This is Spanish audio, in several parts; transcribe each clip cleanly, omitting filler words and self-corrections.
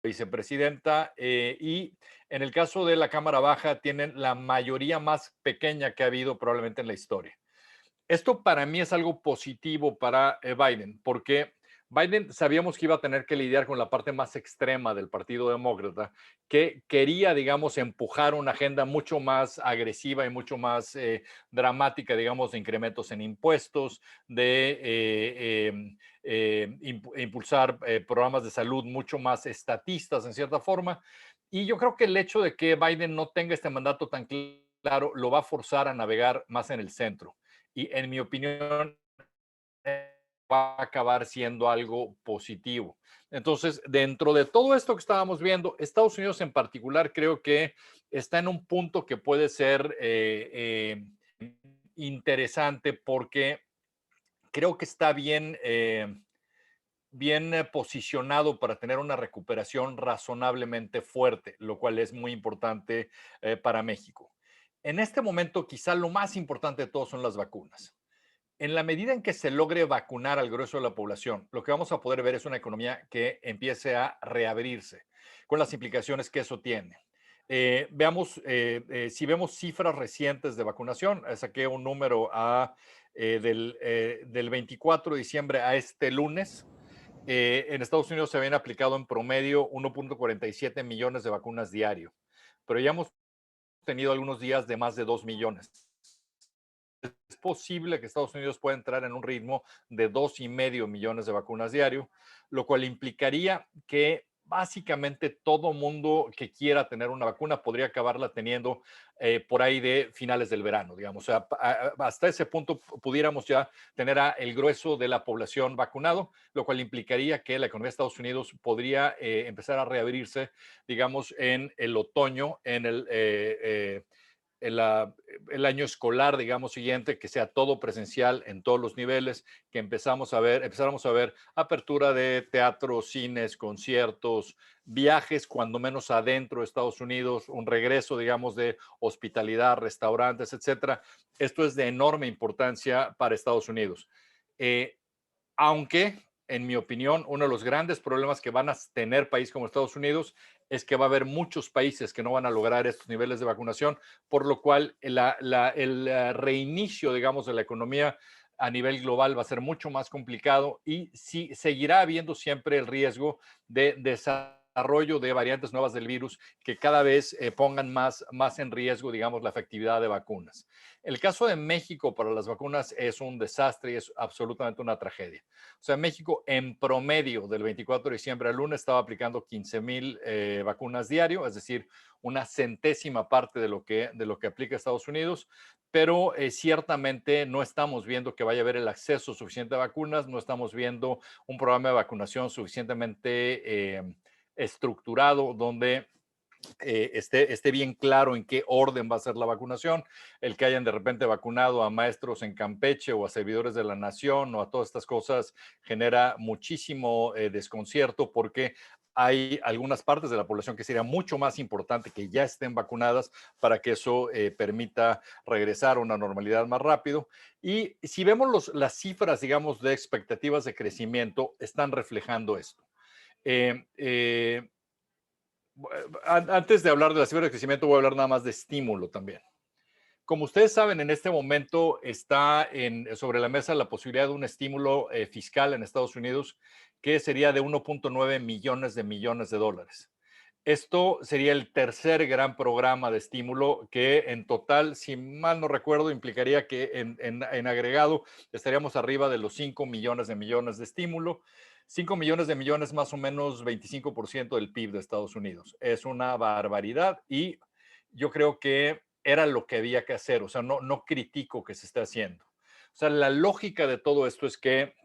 vicepresidenta, y en el caso de la Cámara Baja tienen la mayoría más pequeña que ha habido probablemente en la historia. Esto para mí es algo positivo para Biden, porque Biden sabíamos que iba a tener que lidiar con la parte más extrema del Partido Demócrata, que quería, digamos, empujar una agenda mucho más agresiva y mucho más dramática, digamos, de incrementos en impuestos, de impulsar programas de salud mucho más estatistas, en cierta forma. Y yo creo que el hecho de que Biden no tenga este mandato tan claro lo va a forzar a navegar más en el centro y en mi opinión va a acabar siendo algo positivo. Entonces, dentro de todo esto que estábamos viendo, Estados Unidos en particular creo que está en un punto que puede ser interesante porque creo que está bien posicionado para tener una recuperación razonablemente fuerte, lo cual es muy importante para México. En este momento, quizá lo más importante de todo son las vacunas. En la medida en que se logre vacunar al grueso de la población, lo que vamos a poder ver es una economía que empiece a reabrirse, con las implicaciones que eso tiene. Si vemos cifras recientes de vacunación, saqué un número del 24 de diciembre a este lunes. En Estados Unidos se habían aplicado en promedio 1.47 millones de vacunas diario, pero ya hemos tenido algunos días de más de 2 millones. Es posible que Estados Unidos pueda entrar en un ritmo de 2,5 millones de vacunas diario, lo cual implicaría que básicamente todo mundo que quiera tener una vacuna podría acabarla teniendo por ahí de finales del verano, digamos. O sea, hasta ese punto pudiéramos ya tener a el grueso de la población vacunado, lo cual implicaría que la economía de Estados Unidos podría empezar a reabrirse, digamos, en el otoño, el, la- el año escolar, digamos, siguiente, que sea todo presencial en todos los niveles, que empezáramos a ver apertura de teatros, cines, conciertos, viajes, cuando menos adentro de Estados Unidos, un regreso, digamos, de hospitalidad, restaurantes, etcétera. Esto es de enorme importancia para Estados Unidos. Eh, Aunque, en mi opinión, uno de los grandes problemas que van a tener países como Estados Unidos es que va a haber muchos países que no van a lograr estos niveles de vacunación, por lo cual el reinicio, digamos, de la economía a nivel global va a ser mucho más complicado y sí, seguirá habiendo siempre el riesgo de desarrollo de variantes nuevas del virus que cada vez pongan más en riesgo, digamos, la efectividad de vacunas. El caso de México para las vacunas es un desastre y es absolutamente una tragedia. O sea, México en promedio del 24 de diciembre al lunes estaba aplicando 15,000 vacunas diario, es decir, una centésima parte de lo que aplica Estados Unidos, pero ciertamente no estamos viendo que vaya a haber el acceso suficiente a vacunas, no estamos viendo un programa de vacunación suficientemente estructurado donde esté bien claro en qué orden va a ser la vacunación, el que hayan de repente vacunado a maestros en Campeche o a servidores de la nación o a todas estas cosas genera muchísimo desconcierto porque hay algunas partes de la población que sería mucho más importante que ya estén vacunadas para que eso permita regresar a una normalidad más rápido. Y si vemos las cifras, digamos, de expectativas de crecimiento, están reflejando esto. Eh, eh, Antes de hablar de las cifras de crecimiento, voy a hablar nada más de estímulo también. Como ustedes saben, en este momento está sobre la mesa la posibilidad de un estímulo fiscal en Estados Unidos que sería de 1.9 millones de dólares. Esto sería el tercer gran programa de estímulo que en total, si mal no recuerdo, implicaría que en agregado estaríamos arriba de los 5 millones de estímulo. 5 millones de millones, más o menos 25% del PIB de Estados Unidos. Es una barbaridad y yo creo que era lo que había que hacer. O sea, no critico que se esté haciendo. O sea, la lógica de todo esto es que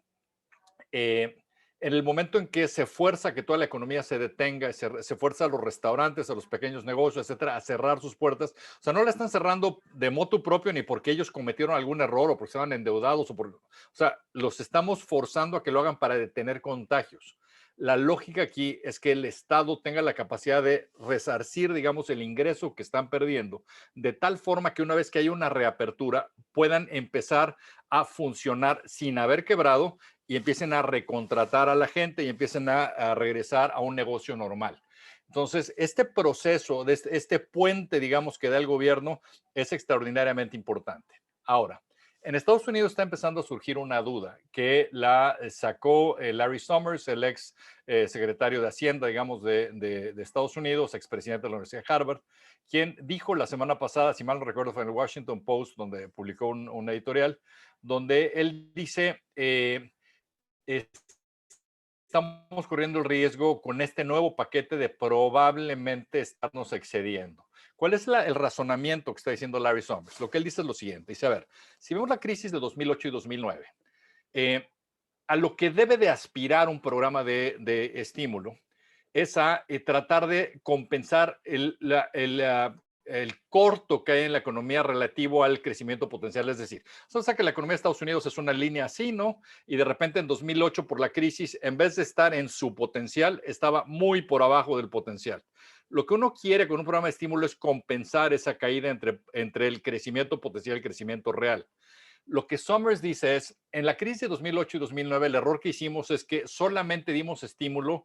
eh, en el momento en que se fuerza que toda la economía se detenga, se fuerza a los restaurantes, a los pequeños negocios, etcétera, a cerrar sus puertas, o sea, no la están cerrando de motu propio ni porque ellos cometieron algún error o porque estaban endeudados, o sea, los estamos forzando a que lo hagan para detener contagios. La lógica aquí es que el Estado tenga la capacidad de resarcir, digamos, el ingreso que están perdiendo, de tal forma que una vez que haya una reapertura puedan empezar a funcionar sin haber quebrado y empiecen a recontratar a la gente y empiecen a regresar a un negocio normal. Entonces, este proceso, de este puente, digamos, que da el gobierno es extraordinariamente importante. Ahora, en Estados Unidos está empezando a surgir una duda que la sacó Larry Summers, el ex secretario de Hacienda, digamos, de Estados Unidos, expresidente de la Universidad de Harvard, quien dijo la semana pasada, si mal no recuerdo, fue en el Washington Post, donde publicó un editorial, donde él dice, estamos corriendo el riesgo con este nuevo paquete de probablemente estarnos excediendo. ¿Cuál es el razonamiento que está diciendo Larry Summers? Lo que él dice es lo siguiente. Dice, a ver, si vemos la crisis de 2008 y 2009, a lo que debe de aspirar un programa de estímulo es a tratar de compensar el corto que hay en la economía relativo al crecimiento potencial. Es decir, o sea que la economía de Estados Unidos es una línea así, ¿no? Y de repente en 2008 por la crisis, en vez de estar en su potencial, estaba muy por abajo del potencial. Lo que uno quiere con un programa de estímulo es compensar esa caída entre el crecimiento potencial y el crecimiento real. Lo que Summers dice es, en la crisis de 2008 y 2009, el error que hicimos es que solamente dimos estímulo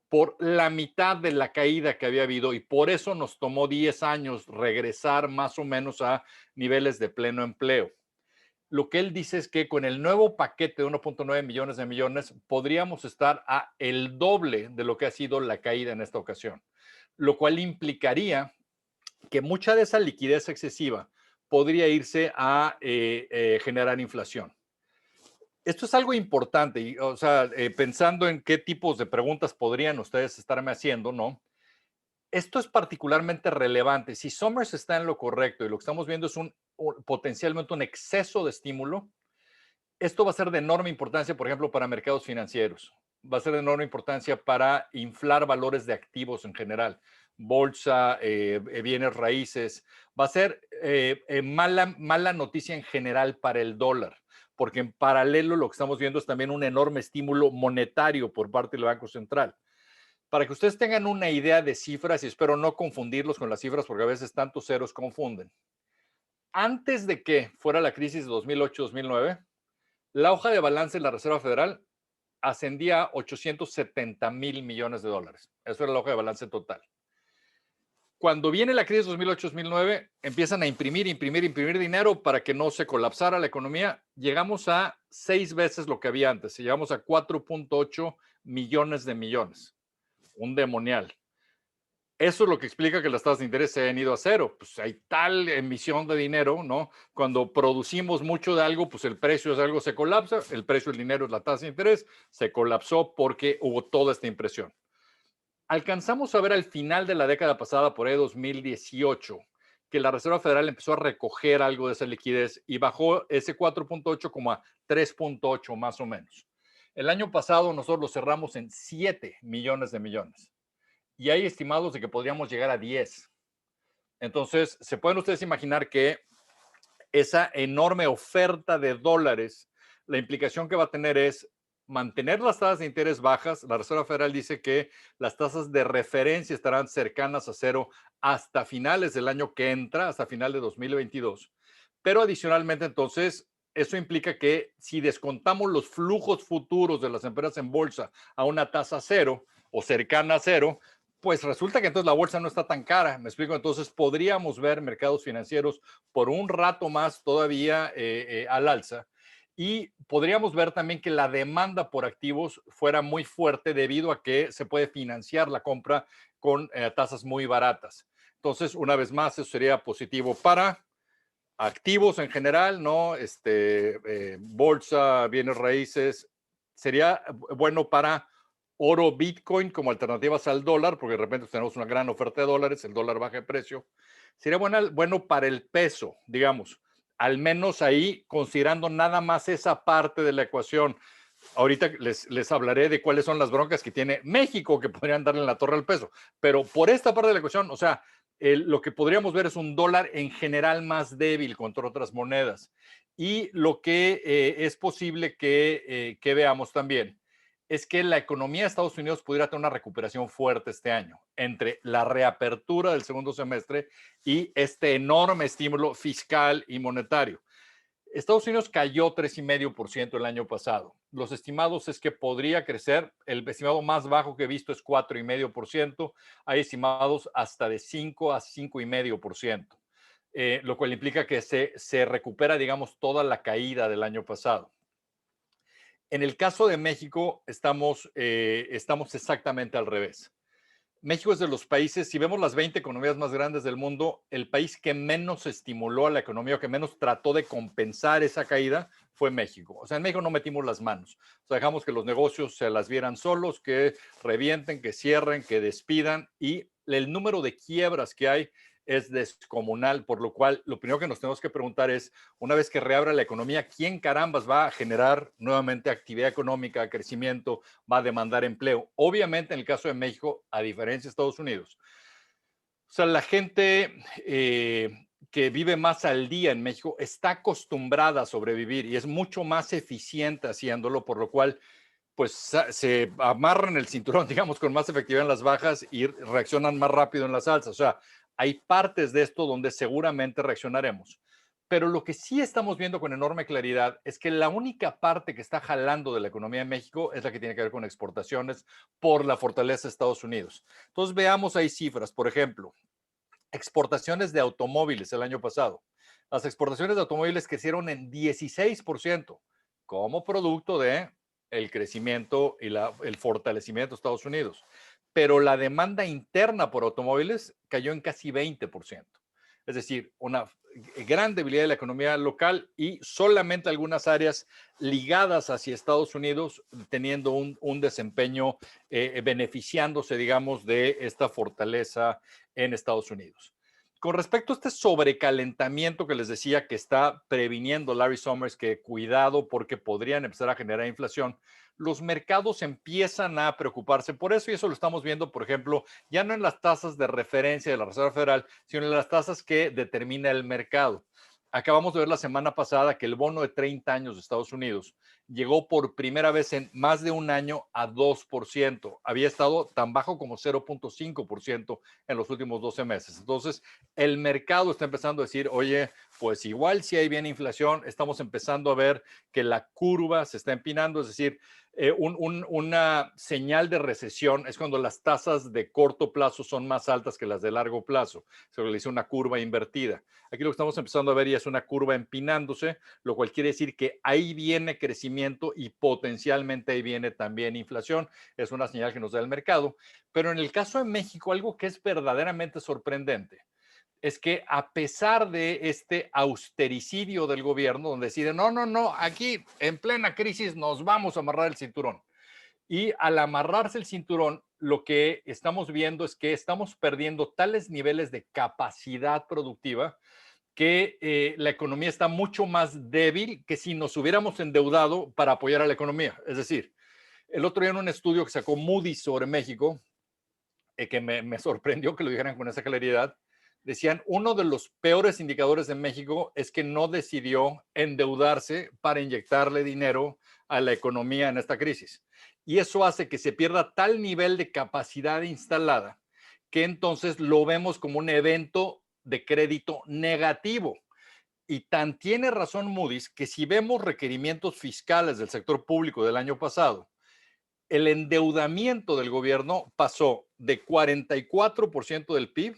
por la mitad de la caída que había habido y por eso nos tomó 10 años regresar más o menos a niveles de pleno empleo. Lo que él dice es que con el nuevo paquete de 1.9 millones de millones podríamos estar a el doble de lo que ha sido la caída en esta ocasión, lo cual implicaría que mucha de esa liquidez excesiva podría irse a generar inflación. Esto es algo importante, y, o sea, pensando en qué tipos de preguntas podrían ustedes estarme haciendo, ¿no? Esto es particularmente relevante. Si Summers está en lo correcto y lo que estamos viendo es potencialmente un exceso de estímulo, esto va a ser de enorme importancia, por ejemplo, para mercados financieros. Va a ser de enorme importancia para inflar valores de activos en general, bolsa, bienes raíces. Va a ser mala noticia en general para el dólar, porque en paralelo lo que estamos viendo es también un enorme estímulo monetario por parte del Banco Central. Para que ustedes tengan una idea de cifras, y espero no confundirlos con las cifras, porque a veces tantos ceros confunden. Antes de que fuera la crisis de 2008-2009, la hoja de balance de la Reserva Federal ascendía a 870,000 millones de dólares. Eso era la hoja de balance total. Cuando viene la crisis 2008-2009, empiezan a imprimir dinero para que no se colapsara la economía. Llegamos a 6 veces lo que había antes. Llegamos a 4.8 millones de millones. Un demonial. Eso es lo que explica que las tasas de interés se hayan ido a cero. Pues hay tal emisión de dinero, ¿no? Cuando producimos mucho de algo, pues el precio de algo se colapsa, el precio del dinero es la tasa de interés, se colapsó porque hubo toda esta impresión. Alcanzamos a ver al final de la década pasada, por ahí 2018, que la Reserva Federal empezó a recoger algo de esa liquidez y bajó ese 4.8 como a 3.8 más o menos. El año pasado nosotros lo cerramos en 7 millones de millones y hay estimados de que podríamos llegar a 10. Entonces, se pueden ustedes imaginar que esa enorme oferta de dólares, la implicación que va a tener es mantener las tasas de interés bajas. La Reserva Federal dice que las tasas de referencia estarán cercanas a cero hasta finales del año que entra, hasta final de 2022. Pero adicionalmente, entonces, eso implica que si descontamos los flujos futuros de las empresas en bolsa a una tasa cero o cercana a cero, pues resulta que entonces la bolsa no está tan cara. Me explico, entonces podríamos ver mercados financieros por un rato más todavía al alza. Y podríamos ver también que la demanda por activos fuera muy fuerte debido a que se puede financiar la compra con tasas muy baratas. Entonces, una vez más, eso sería positivo para activos en general, ¿no? Bolsa, bienes raíces. Sería bueno para oro, Bitcoin como alternativas al dólar, porque de repente tenemos una gran oferta de dólares, el dólar baja de precio. Sería bueno para el peso, digamos, al menos ahí considerando nada más esa parte de la ecuación. Ahorita les hablaré de cuáles son las broncas que tiene México que podrían darle en la torre al peso, pero por esta parte de la ecuación, o sea, lo que podríamos ver es un dólar en general más débil contra otras monedas. Y lo que es posible que veamos también es que la economía de Estados Unidos pudiera tener una recuperación fuerte este año, entre la reapertura del segundo semestre y este enorme estímulo fiscal y monetario. Estados Unidos cayó 3,5% el año pasado. Los estimados es que podría crecer. El estimado más bajo que he visto es 4,5%. Hay estimados hasta de 5 a 5,5%, lo cual implica que se recupera, digamos, toda la caída del año pasado. En el caso de México, estamos exactamente al revés. México es de los países, si vemos las 20 economías más grandes del mundo, el país que menos estimuló a la economía, o que menos trató de compensar esa caída, fue México. O sea, en México no metimos las manos. O sea, dejamos que los negocios se las vieran solos, que revienten, que cierren, que despidan, y el número de quiebras que hay es descomunal, por lo cual lo primero que nos tenemos que preguntar es, una vez que reabra la economía, ¿quién carambas va a generar nuevamente actividad económica, crecimiento, va a demandar empleo? Obviamente, en el caso de México, a diferencia de Estados Unidos, o sea, la gente que vive más al día en México está acostumbrada a sobrevivir y es mucho más eficiente haciéndolo, por lo cual pues se amarran el cinturón, digamos, con más efectividad en las bajas y reaccionan más rápido en las alzas. O sea, hay partes de esto donde seguramente reaccionaremos. Pero lo que sí estamos viendo con enorme claridad es que la única parte que está jalando de la economía de México es la que tiene que ver con exportaciones por la fortaleza de Estados Unidos. Entonces, veamos ahí cifras. Por ejemplo, exportaciones de automóviles el año pasado. Las exportaciones de automóviles crecieron en 16% como producto de el crecimiento y el fortalecimiento de Estados Unidos. Pero la demanda interna por automóviles cayó en casi 20%. Es decir, una gran debilidad de la economía local y solamente algunas áreas ligadas hacia Estados Unidos teniendo un desempeño beneficiándose, digamos, de esta fortaleza en Estados Unidos. Con respecto a este sobrecalentamiento que les decía que está previniendo Larry Summers, que cuidado porque podrían empezar a generar inflación, los mercados empiezan a preocuparse por eso y eso lo estamos viendo, por ejemplo, ya no en las tasas de referencia de la Reserva Federal, sino en las tasas que determina el mercado. Acabamos de ver la semana pasada que el bono de 30 años de Estados Unidos llegó por primera vez en más de un año a 2%. Había estado tan bajo como 0,5% en los últimos 12 meses. Entonces, el mercado está empezando a decir, oye, pues igual si hay bien inflación, estamos empezando a ver que la curva se está empinando, es decir, una señal de recesión es cuando las tasas de corto plazo son más altas que las de largo plazo. Se le dice una curva invertida. Aquí lo que estamos empezando a ver ya es una curva empinándose, lo cual quiere decir que ahí viene crecimiento y potencialmente ahí viene también inflación. Es una señal que nos da el mercado. Pero en el caso de México, algo que es verdaderamente sorprendente es que a pesar de este austericidio del gobierno, donde decide, no, no, no, aquí en plena crisis nos vamos a amarrar el cinturón. Y al amarrarse el cinturón, lo que estamos viendo es que estamos perdiendo tales niveles de capacidad productiva que la economía está mucho más débil que si nos hubiéramos endeudado para apoyar a la economía. Es decir, el otro día en un estudio que sacó Moody's sobre México, que me sorprendió que lo dijeran con esa claridad, decían, uno de los peores indicadores de México es que no decidió endeudarse para inyectarle dinero a la economía en esta crisis. Y eso hace que se pierda tal nivel de capacidad instalada que entonces lo vemos como un evento de crédito negativo. Y tan tiene razón Moody's que si vemos requerimientos fiscales del sector público del año pasado, el endeudamiento del gobierno pasó de 44% del PIB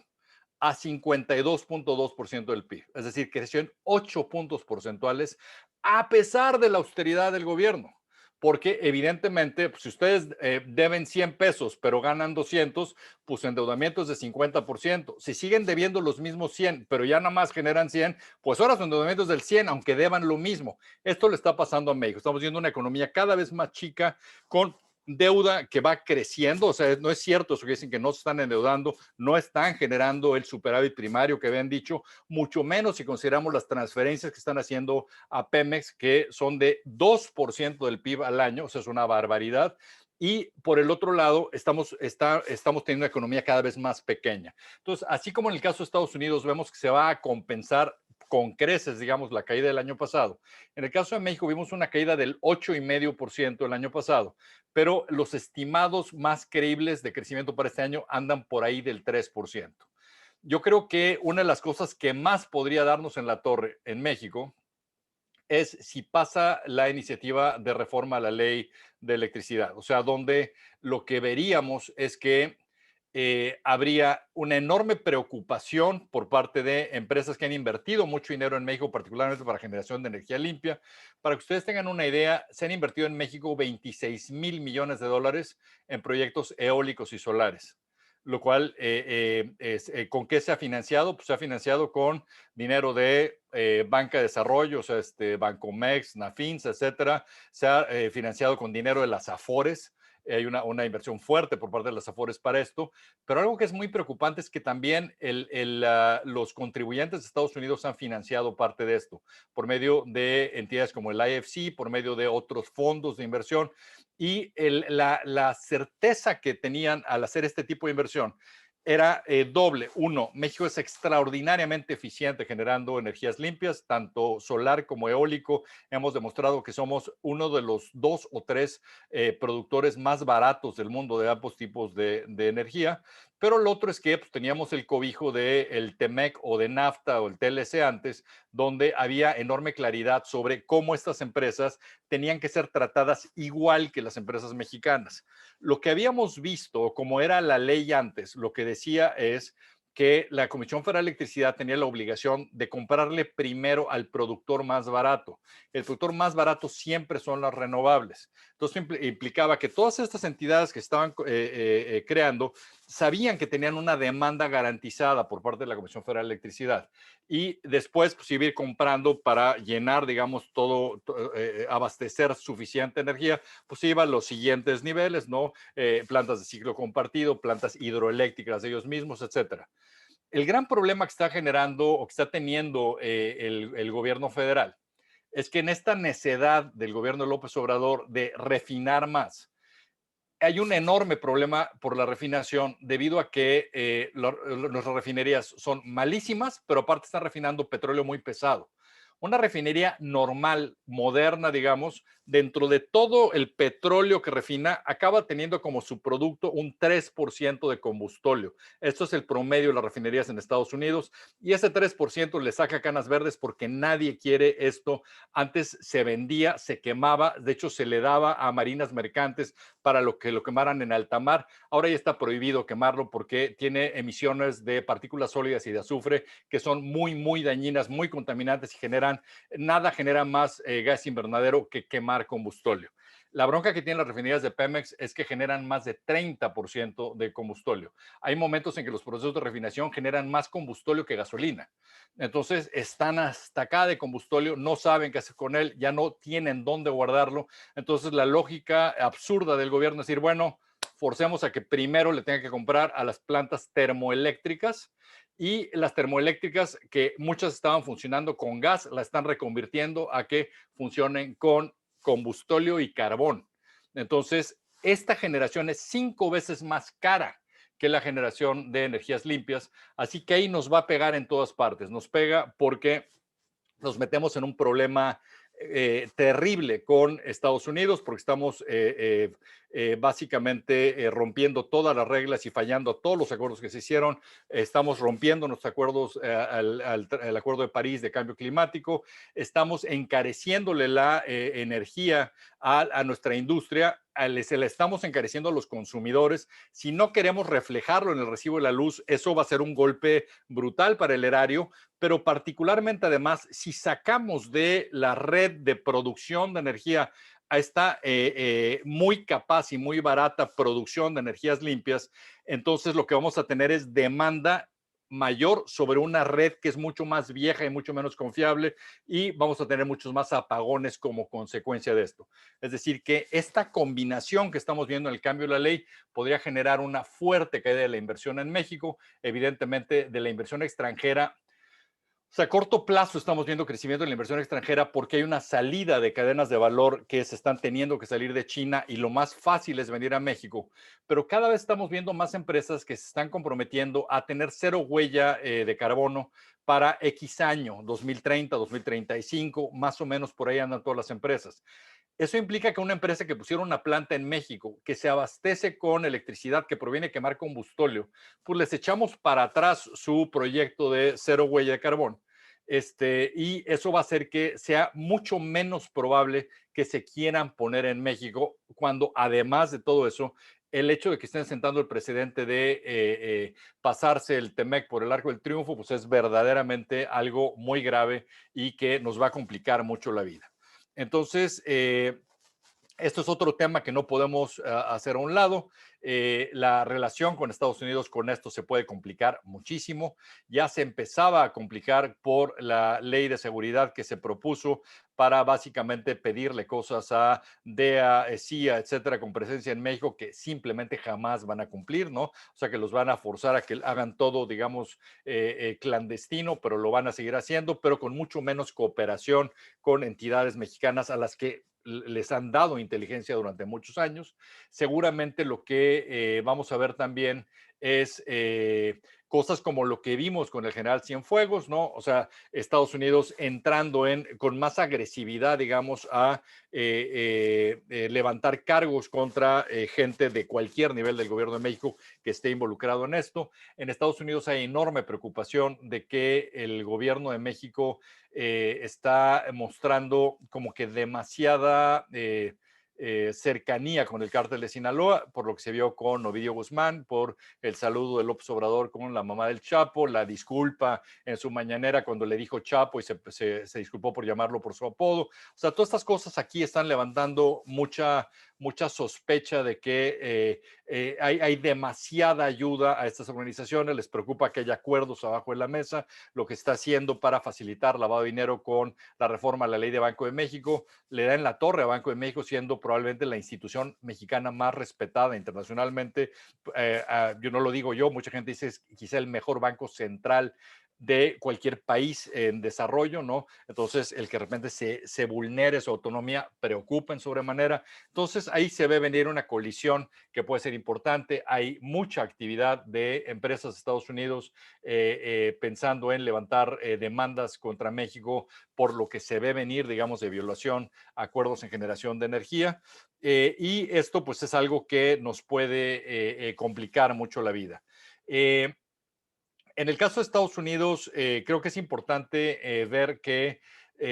a 52,2% del PIB. Es decir, creció en 8 puntos porcentuales a pesar de la austeridad del gobierno. Porque evidentemente, pues, si ustedes deben 100 pesos, pero ganan 200, pues endeudamiento es de 50%. Si siguen debiendo los mismos 100, pero ya nada más generan 100, pues ahora su endeudamiento es del 100, aunque deban lo mismo. Esto le está pasando a México. Estamos viendo una economía cada vez más chica con deuda que va creciendo, o sea, no es cierto eso que dicen que no se están endeudando, no están generando el superávit primario que habían dicho, mucho menos si consideramos las transferencias que están haciendo a Pemex, que son de 2% del PIB al año, o sea, es una barbaridad. Y por el otro lado, estamos teniendo una economía cada vez más pequeña. Entonces, así como en el caso de Estados Unidos, vemos que se va a compensar con creces, digamos, la caída del año pasado. En el caso de México, vimos una caída del 8,5% el año pasado, pero los estimados más creíbles de crecimiento para este año andan por ahí del 3%. Yo creo que una de las cosas que más podría darnos en la torre en México es si pasa la iniciativa de reforma a la ley de electricidad. O sea, donde lo que veríamos es que habría una enorme preocupación por parte de empresas que han invertido mucho dinero en México, particularmente para generación de energía limpia. Para que ustedes tengan una idea, se han invertido en México 26,000 millones de dólares en proyectos eólicos y solares, lo cual, ¿con qué se ha financiado? Pues se ha financiado con dinero de banca de desarrollo, o sea, Bancomex, Nafins, etcétera. Se ha financiado con dinero de las Afores. Hay una inversión fuerte por parte de las Afores para esto, pero algo que es muy preocupante es que también los contribuyentes de Estados Unidos han financiado parte de esto por medio de entidades como el IFC, por medio de otros fondos de inversión, y la certeza que tenían al hacer este tipo de inversión era doble. Uno, México es extraordinariamente eficiente generando energías limpias, tanto solar como eólico. Hemos demostrado que somos uno de los dos o tres productores más baratos del mundo de ambos tipos de energía. Pero lo otro es que pues, teníamos el cobijo del TEMEC o de NAFTA o el TLC antes, donde había enorme claridad sobre cómo estas empresas tenían que ser tratadas igual que las empresas mexicanas. Lo que habíamos visto, como era la ley antes, lo que decía es que la Comisión Federal de Electricidad tenía la obligación de comprarle primero al productor más barato. El productor más barato siempre son las renovables. Entonces implicaba que todas estas entidades que estaban creando sabían que tenían una demanda garantizada por parte de la Comisión Federal de Electricidad y después pues iba a ir comprando para llenar, digamos, abastecer suficiente energía, pues iba a los siguientes niveles, ¿no? Plantas de ciclo compartido, plantas hidroeléctricas de ellos mismos, etcétera. El gran problema que está generando o que está teniendo el gobierno federal es que en esta necedad del gobierno de López Obrador de refinar más, hay un enorme problema por la refinación debido a que nuestras refinerías son malísimas, pero aparte están refinando petróleo muy pesado. Una refinería normal, moderna, digamos, dentro de todo el petróleo que refina, acaba teniendo como su producto un 3% de combustóleo. Esto es el promedio de las refinerías en Estados Unidos y ese 3% le saca canas verdes porque nadie quiere esto. Antes se vendía, se quemaba, de hecho se le daba a marinas mercantes para lo que lo quemaran en alta mar. Ahora ya está prohibido quemarlo porque tiene emisiones de partículas sólidas y de azufre que son muy, muy dañinas, muy contaminantes y nada genera más gas invernadero que quemar combustóleo. La bronca que tienen las refinerías de Pemex es que generan más de 30% de combustóleo. Hay momentos en que los procesos de refinación generan más combustóleo que gasolina. Entonces están hasta acá de combustóleo, no saben qué hacer con él, ya no tienen dónde guardarlo. Entonces la lógica absurda del gobierno es decir, bueno, forcemos a que primero le tenga que comprar a las plantas termoeléctricas y las termoeléctricas que muchas estaban funcionando con gas, la están reconvirtiendo a que funcionen con combustóleo y carbón. Entonces, esta generación es 5 veces más cara que la generación de energías limpias, así que ahí nos va a pegar en todas partes. Nos pega porque nos metemos en un problema terrible con Estados Unidos porque estamos básicamente rompiendo todas las reglas y fallando todos los acuerdos que se hicieron. Estamos rompiendo nuestros acuerdos, al Acuerdo de París de Cambio Climático. Estamos encareciéndole la energía a nuestra industria. Se la estamos encareciendo a los consumidores. Si no queremos reflejarlo en el recibo de la luz, eso va a ser un golpe brutal para el erario, pero particularmente además, si sacamos de la red de producción de energía a esta muy capaz y muy barata producción de energías limpias, entonces lo que vamos a tener es demanda mayor sobre una red que es mucho más vieja y mucho menos confiable y vamos a tener muchos más apagones como consecuencia de esto. Es decir, que esta combinación que estamos viendo en el cambio de la ley podría generar una fuerte caída de la inversión en México, evidentemente de la inversión extranjera. O sea, a corto plazo estamos viendo crecimiento en la inversión extranjera porque hay una salida de cadenas de valor que se están teniendo que salir de China y lo más fácil es venir a México. Pero cada vez estamos viendo más empresas que se están comprometiendo a tener cero huella de carbono para X año, 2030, 2035, más o menos por ahí andan todas las empresas. Eso implica que una empresa que pusiera una planta en México, que se abastece con electricidad que proviene de quemar combustóleo, pues les echamos para atrás su proyecto de cero huella de carbón. Y eso va a hacer que sea mucho menos probable que se quieran poner en México, cuando además de todo eso, el hecho de que estén sentando el precedente de pasarse el TEMEC por el Arco del Triunfo, pues es verdaderamente algo muy grave y que nos va a complicar mucho la vida. Entonces, esto es otro tema que no podemos hacer a un lado. La relación con Estados Unidos con esto se puede complicar muchísimo. Ya se empezaba a complicar por la ley de seguridad que se propuso para básicamente pedirle cosas a DEA, CIA, etcétera, con presencia en México que simplemente jamás van a cumplir, ¿no? O sea, que los van a forzar a que hagan todo, digamos, clandestino, pero lo van a seguir haciendo, pero con mucho menos cooperación con entidades mexicanas a las que les han dado inteligencia durante muchos años. Seguramente lo que vamos a ver también es cosas como lo que vimos con el general Cienfuegos, ¿no? O sea, Estados Unidos entrando con más agresividad, digamos, a levantar cargos contra gente de cualquier nivel del gobierno de México que esté involucrado en esto. En Estados Unidos hay enorme preocupación de que el gobierno de México está mostrando como que demasiada cercanía con el cártel de Sinaloa, por lo que se vio con Ovidio Guzmán, por el saludo de López Obrador con la mamá del Chapo, la disculpa en su mañanera cuando le dijo Chapo y se disculpó por llamarlo por su apodo. O sea, todas estas cosas aquí están levantando mucha sospecha de que hay demasiada ayuda a estas organizaciones, les preocupa que haya acuerdos abajo de la mesa, lo que está haciendo para facilitar lavado de dinero con la reforma a la ley de Banco de México, le da en la torre a Banco de México, siendo probablemente la institución mexicana más respetada internacionalmente. Yo no lo digo yo, mucha gente dice es quizá el mejor banco central de cualquier país en desarrollo, ¿no? Entonces, el que de repente se vulnere su autonomía preocupa en sobremanera. Entonces, ahí se ve venir una colisión que puede ser importante. Hay mucha actividad de empresas de Estados Unidos pensando en levantar demandas contra México por lo que se ve venir, digamos, de violación a acuerdos en generación de energía. Y esto, pues, es algo que nos puede complicar mucho la vida. Eh, en el caso de Estados Unidos, creo que es importante ver que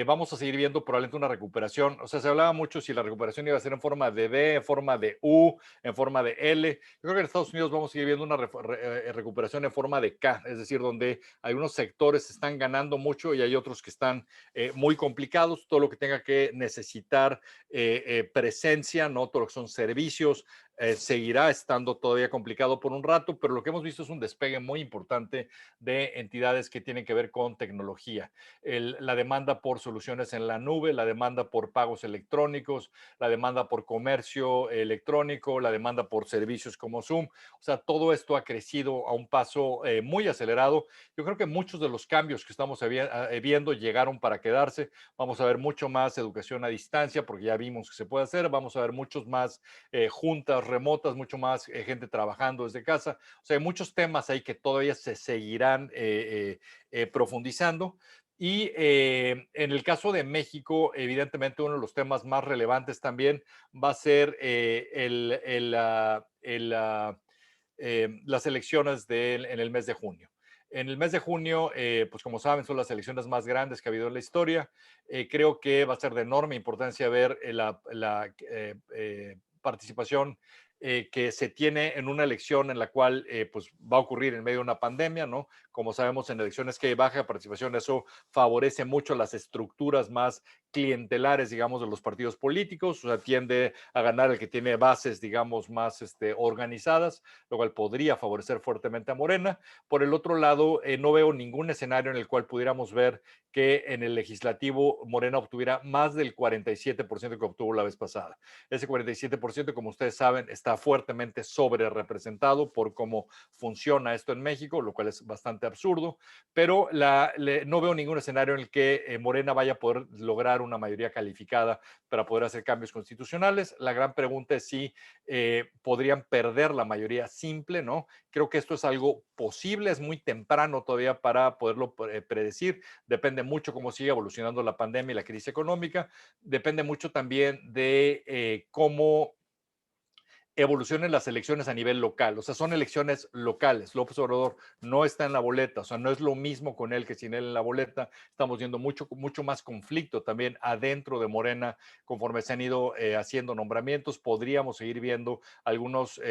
vamos a seguir viendo probablemente una recuperación. O sea, se hablaba mucho si la recuperación iba a ser en forma de V, en forma de U, en forma de L. Yo creo que en Estados Unidos vamos a seguir viendo una recuperación en forma de K, es decir, donde algunos sectores están ganando mucho y hay otros que están muy complicados. Todo lo que tenga que necesitar presencia, ¿no? Todo lo que son servicios, seguirá estando todavía complicado por un rato, pero lo que hemos visto es un despegue muy importante de entidades que tienen que ver con tecnología. La demanda por soluciones en la nube, la demanda por pagos electrónicos, la demanda por comercio electrónico, la demanda por servicios como Zoom. O sea, todo esto ha crecido a un paso muy acelerado. Yo creo que muchos de los cambios que estamos viendo llegaron para quedarse. Vamos a ver mucho más educación a distancia, porque ya vimos que se puede hacer. Vamos a ver muchos más juntas remotas, mucho más gente trabajando desde casa. O sea, hay muchos temas ahí que todavía se seguirán profundizando. Y en el caso de México, evidentemente uno de los temas más relevantes también va a ser las elecciones en el mes de junio. En el mes de junio, pues como saben, son las elecciones más grandes que ha habido en la historia. Creo que va a ser de enorme importancia ver la participación que se tiene en una elección en la cual pues va a ocurrir en medio de una pandemia, ¿no? Como sabemos, en elecciones que hay baja participación, eso favorece mucho las estructuras más clientelares, digamos, de los partidos políticos, o sea, tiende a ganar el que tiene bases, digamos, más organizadas, lo cual podría favorecer fuertemente a Morena. Por el otro lado, no veo ningún escenario en el cual pudiéramos ver que en el legislativo Morena obtuviera más del 47% que obtuvo la vez pasada. Ese 47%, como ustedes saben, está fuertemente sobre representado por cómo funciona esto en México, lo cual es bastante absurdo, pero no veo ningún escenario en el que Morena vaya a poder lograr una mayoría calificada para poder hacer cambios constitucionales. La gran pregunta es si podrían perder la mayoría simple, ¿no? Creo que esto es algo posible, es muy temprano todavía para poderlo predecir, depende mucho cómo sigue evolucionando la pandemia y la crisis económica, depende mucho también de cómo evolucionen las elecciones a nivel local. O sea, son elecciones locales. López Obrador no está en la boleta. O sea, no es lo mismo con él que sin él en la boleta. Estamos viendo mucho más conflicto también adentro de Morena conforme se han ido haciendo nombramientos. Podríamos seguir viendo algunos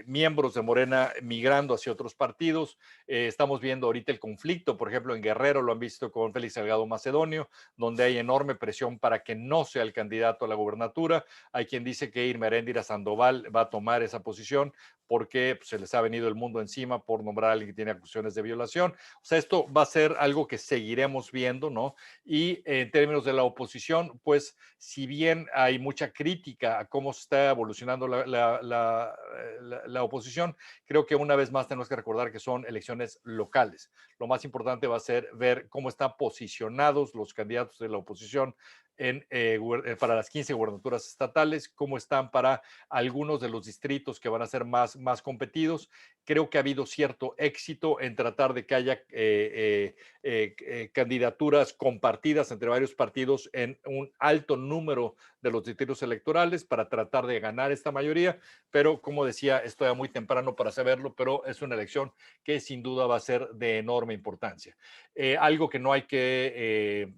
miembros de Morena migrando hacia otros partidos. Estamos viendo ahorita el conflicto, por ejemplo, en Guerrero lo han visto con Félix Salgado Macedonio, donde hay enorme presión para que no sea el candidato a la gubernatura. Hay quien dice que Irma Heréndira Sandoval va a tomar esa posición porque pues, se les ha venido el mundo encima por nombrar a alguien que tiene acusaciones de violación. O sea, esto va a ser algo que seguiremos viendo, ¿no? Y en términos de la oposición, pues si bien hay mucha crítica a cómo se está evolucionando la oposición, creo que una vez más tenemos que recordar que son elecciones locales. Lo más importante va a ser ver cómo están posicionados los candidatos de la oposición para las 15 gubernaturas estatales, cómo están para algunos de los distritos que van a ser más competidos. Creo que ha habido cierto éxito en tratar de que haya candidaturas compartidas entre varios partidos en un alto número de los distritos electorales para tratar de ganar esta mayoría, pero como decía, es todavía muy temprano para saberlo, pero es una elección que sin duda va a ser de enorme importancia. Algo que no hay que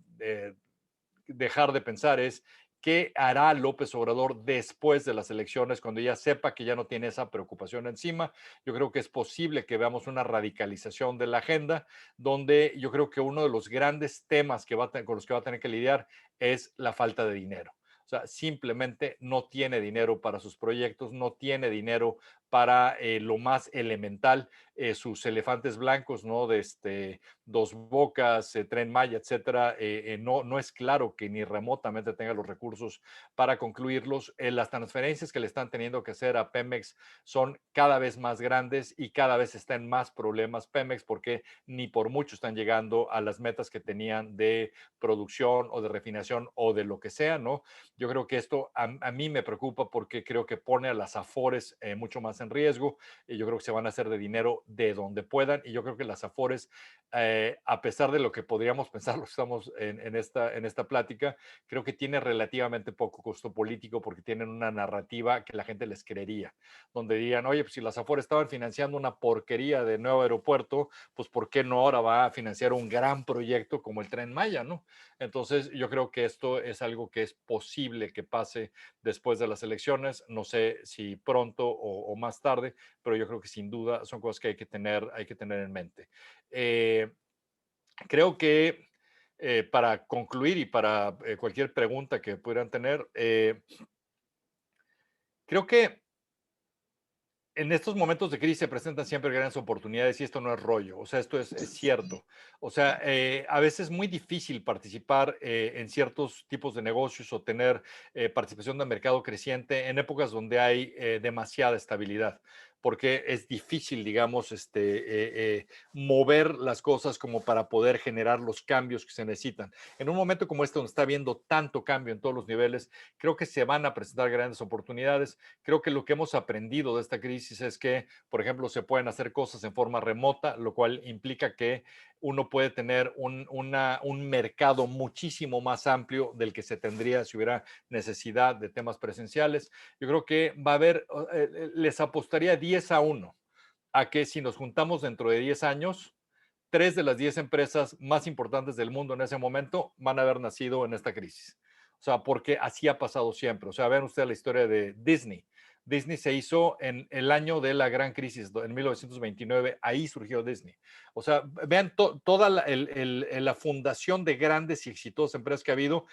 dejar de pensar es qué hará López Obrador después de las elecciones, cuando ya sepa que ya no tiene esa preocupación encima. Yo creo que es posible que veamos una radicalización de la agenda, donde yo creo que uno de los grandes temas con los que va a tener que lidiar es la falta de dinero. O sea, simplemente no tiene dinero para sus proyectos, no tiene dinero para lo más elemental, sus elefantes blancos, ¿no? De Dos Bocas, Tren Maya, etcétera, no es claro que ni remotamente tenga los recursos para concluirlos. Las transferencias que le están teniendo que hacer a Pemex son cada vez más grandes y cada vez está en más problemas Pemex porque ni por mucho están llegando a las metas que tenían de producción o de refinación o de lo que sea, ¿no? Yo creo que esto a mí me preocupa porque creo que pone a las Afores mucho más en riesgo. Yo creo que se van a hacer de dinero de donde puedan y yo creo que las Afores a pesar de lo que podríamos pensar, lo estamos en esta plática, creo que tiene relativamente poco costo político porque tienen una narrativa que la gente les creería, donde dirían, oye, pues si las Afores estaban financiando una porquería de nuevo aeropuerto, pues ¿por qué no ahora va a financiar un gran proyecto como el Tren Maya, ¿no? Entonces, yo creo que esto es algo que es posible que pase después de las elecciones, no sé si pronto o más tarde, pero yo creo que sin duda son cosas que hay que tener en mente. Eh, Creo que para concluir y para cualquier pregunta que pudieran tener, creo que en estos momentos de crisis se presentan siempre grandes oportunidades y esto no es rollo, o sea, esto es cierto. O sea, a veces es muy difícil participar en ciertos tipos de negocios o tener participación de mercado creciente en épocas donde hay demasiada estabilidad, porque es difícil, digamos, mover las cosas como para poder generar los cambios que se necesitan. En un momento como este, donde está habiendo tanto cambio en todos los niveles, creo que se van a presentar grandes oportunidades. Creo que lo que hemos aprendido de esta crisis es que, por ejemplo, se pueden hacer cosas en forma remota, lo cual implica que uno puede tener un mercado muchísimo más amplio del que se tendría si hubiera necesidad de temas presenciales. Yo creo que va a haber, les apostaría 10-1 a que si nos juntamos dentro de 10 años, 3 de las 10 empresas más importantes del mundo en ese momento van a haber nacido en esta crisis. O sea, porque así ha pasado siempre. O sea, vean ustedes la historia de Disney. Disney se hizo en el año de la gran crisis, en 1929, ahí surgió Disney. O sea, vean toda la fundación de grandes y exitosas empresas que ha habido,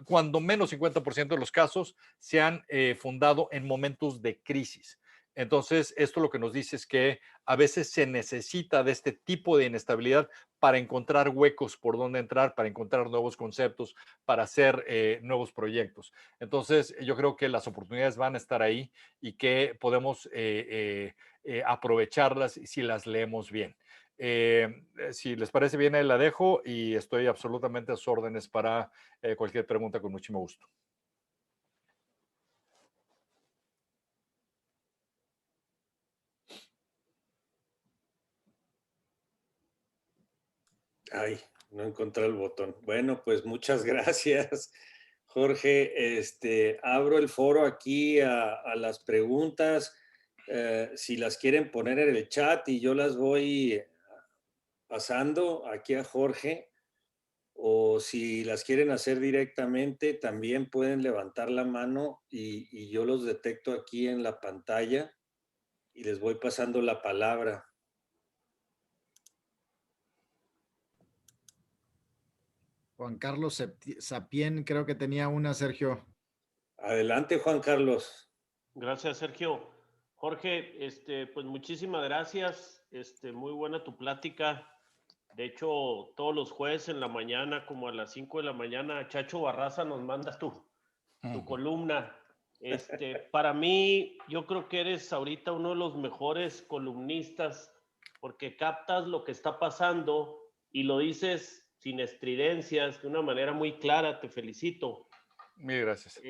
cuando menos 50% de los casos se han fundado en momentos de crisis. Entonces, esto lo que nos dice es que a veces se necesita de este tipo de inestabilidad para encontrar huecos por donde entrar, para encontrar nuevos conceptos, para hacer nuevos proyectos. Entonces, yo creo que las oportunidades van a estar ahí y que podemos aprovecharlas si las leemos bien. Si les parece bien, ahí la dejo y estoy absolutamente a sus órdenes para cualquier pregunta con muchísimo gusto. Ay, no encontré el botón. Bueno, pues muchas gracias. Jorge, abro el foro aquí a las preguntas, si las quieren poner en el chat y yo las voy pasando aquí a Jorge, o si las quieren hacer directamente, también pueden levantar la mano y yo los detecto aquí en la pantalla y les voy pasando la palabra. Juan Carlos Sapien, creo que tenía una, Sergio. Adelante, Juan Carlos. Gracias, Sergio. Jorge, pues muchísimas gracias. Muy buena tu plática. De hecho, todos los jueves en la mañana, como a las 5 de la mañana, Chacho Barraza nos manda tu columna. Para mí, yo creo que eres ahorita uno de los mejores columnistas porque captas lo que está pasando y lo dices sin estridencias, de una manera muy clara. Te felicito. Mil gracias.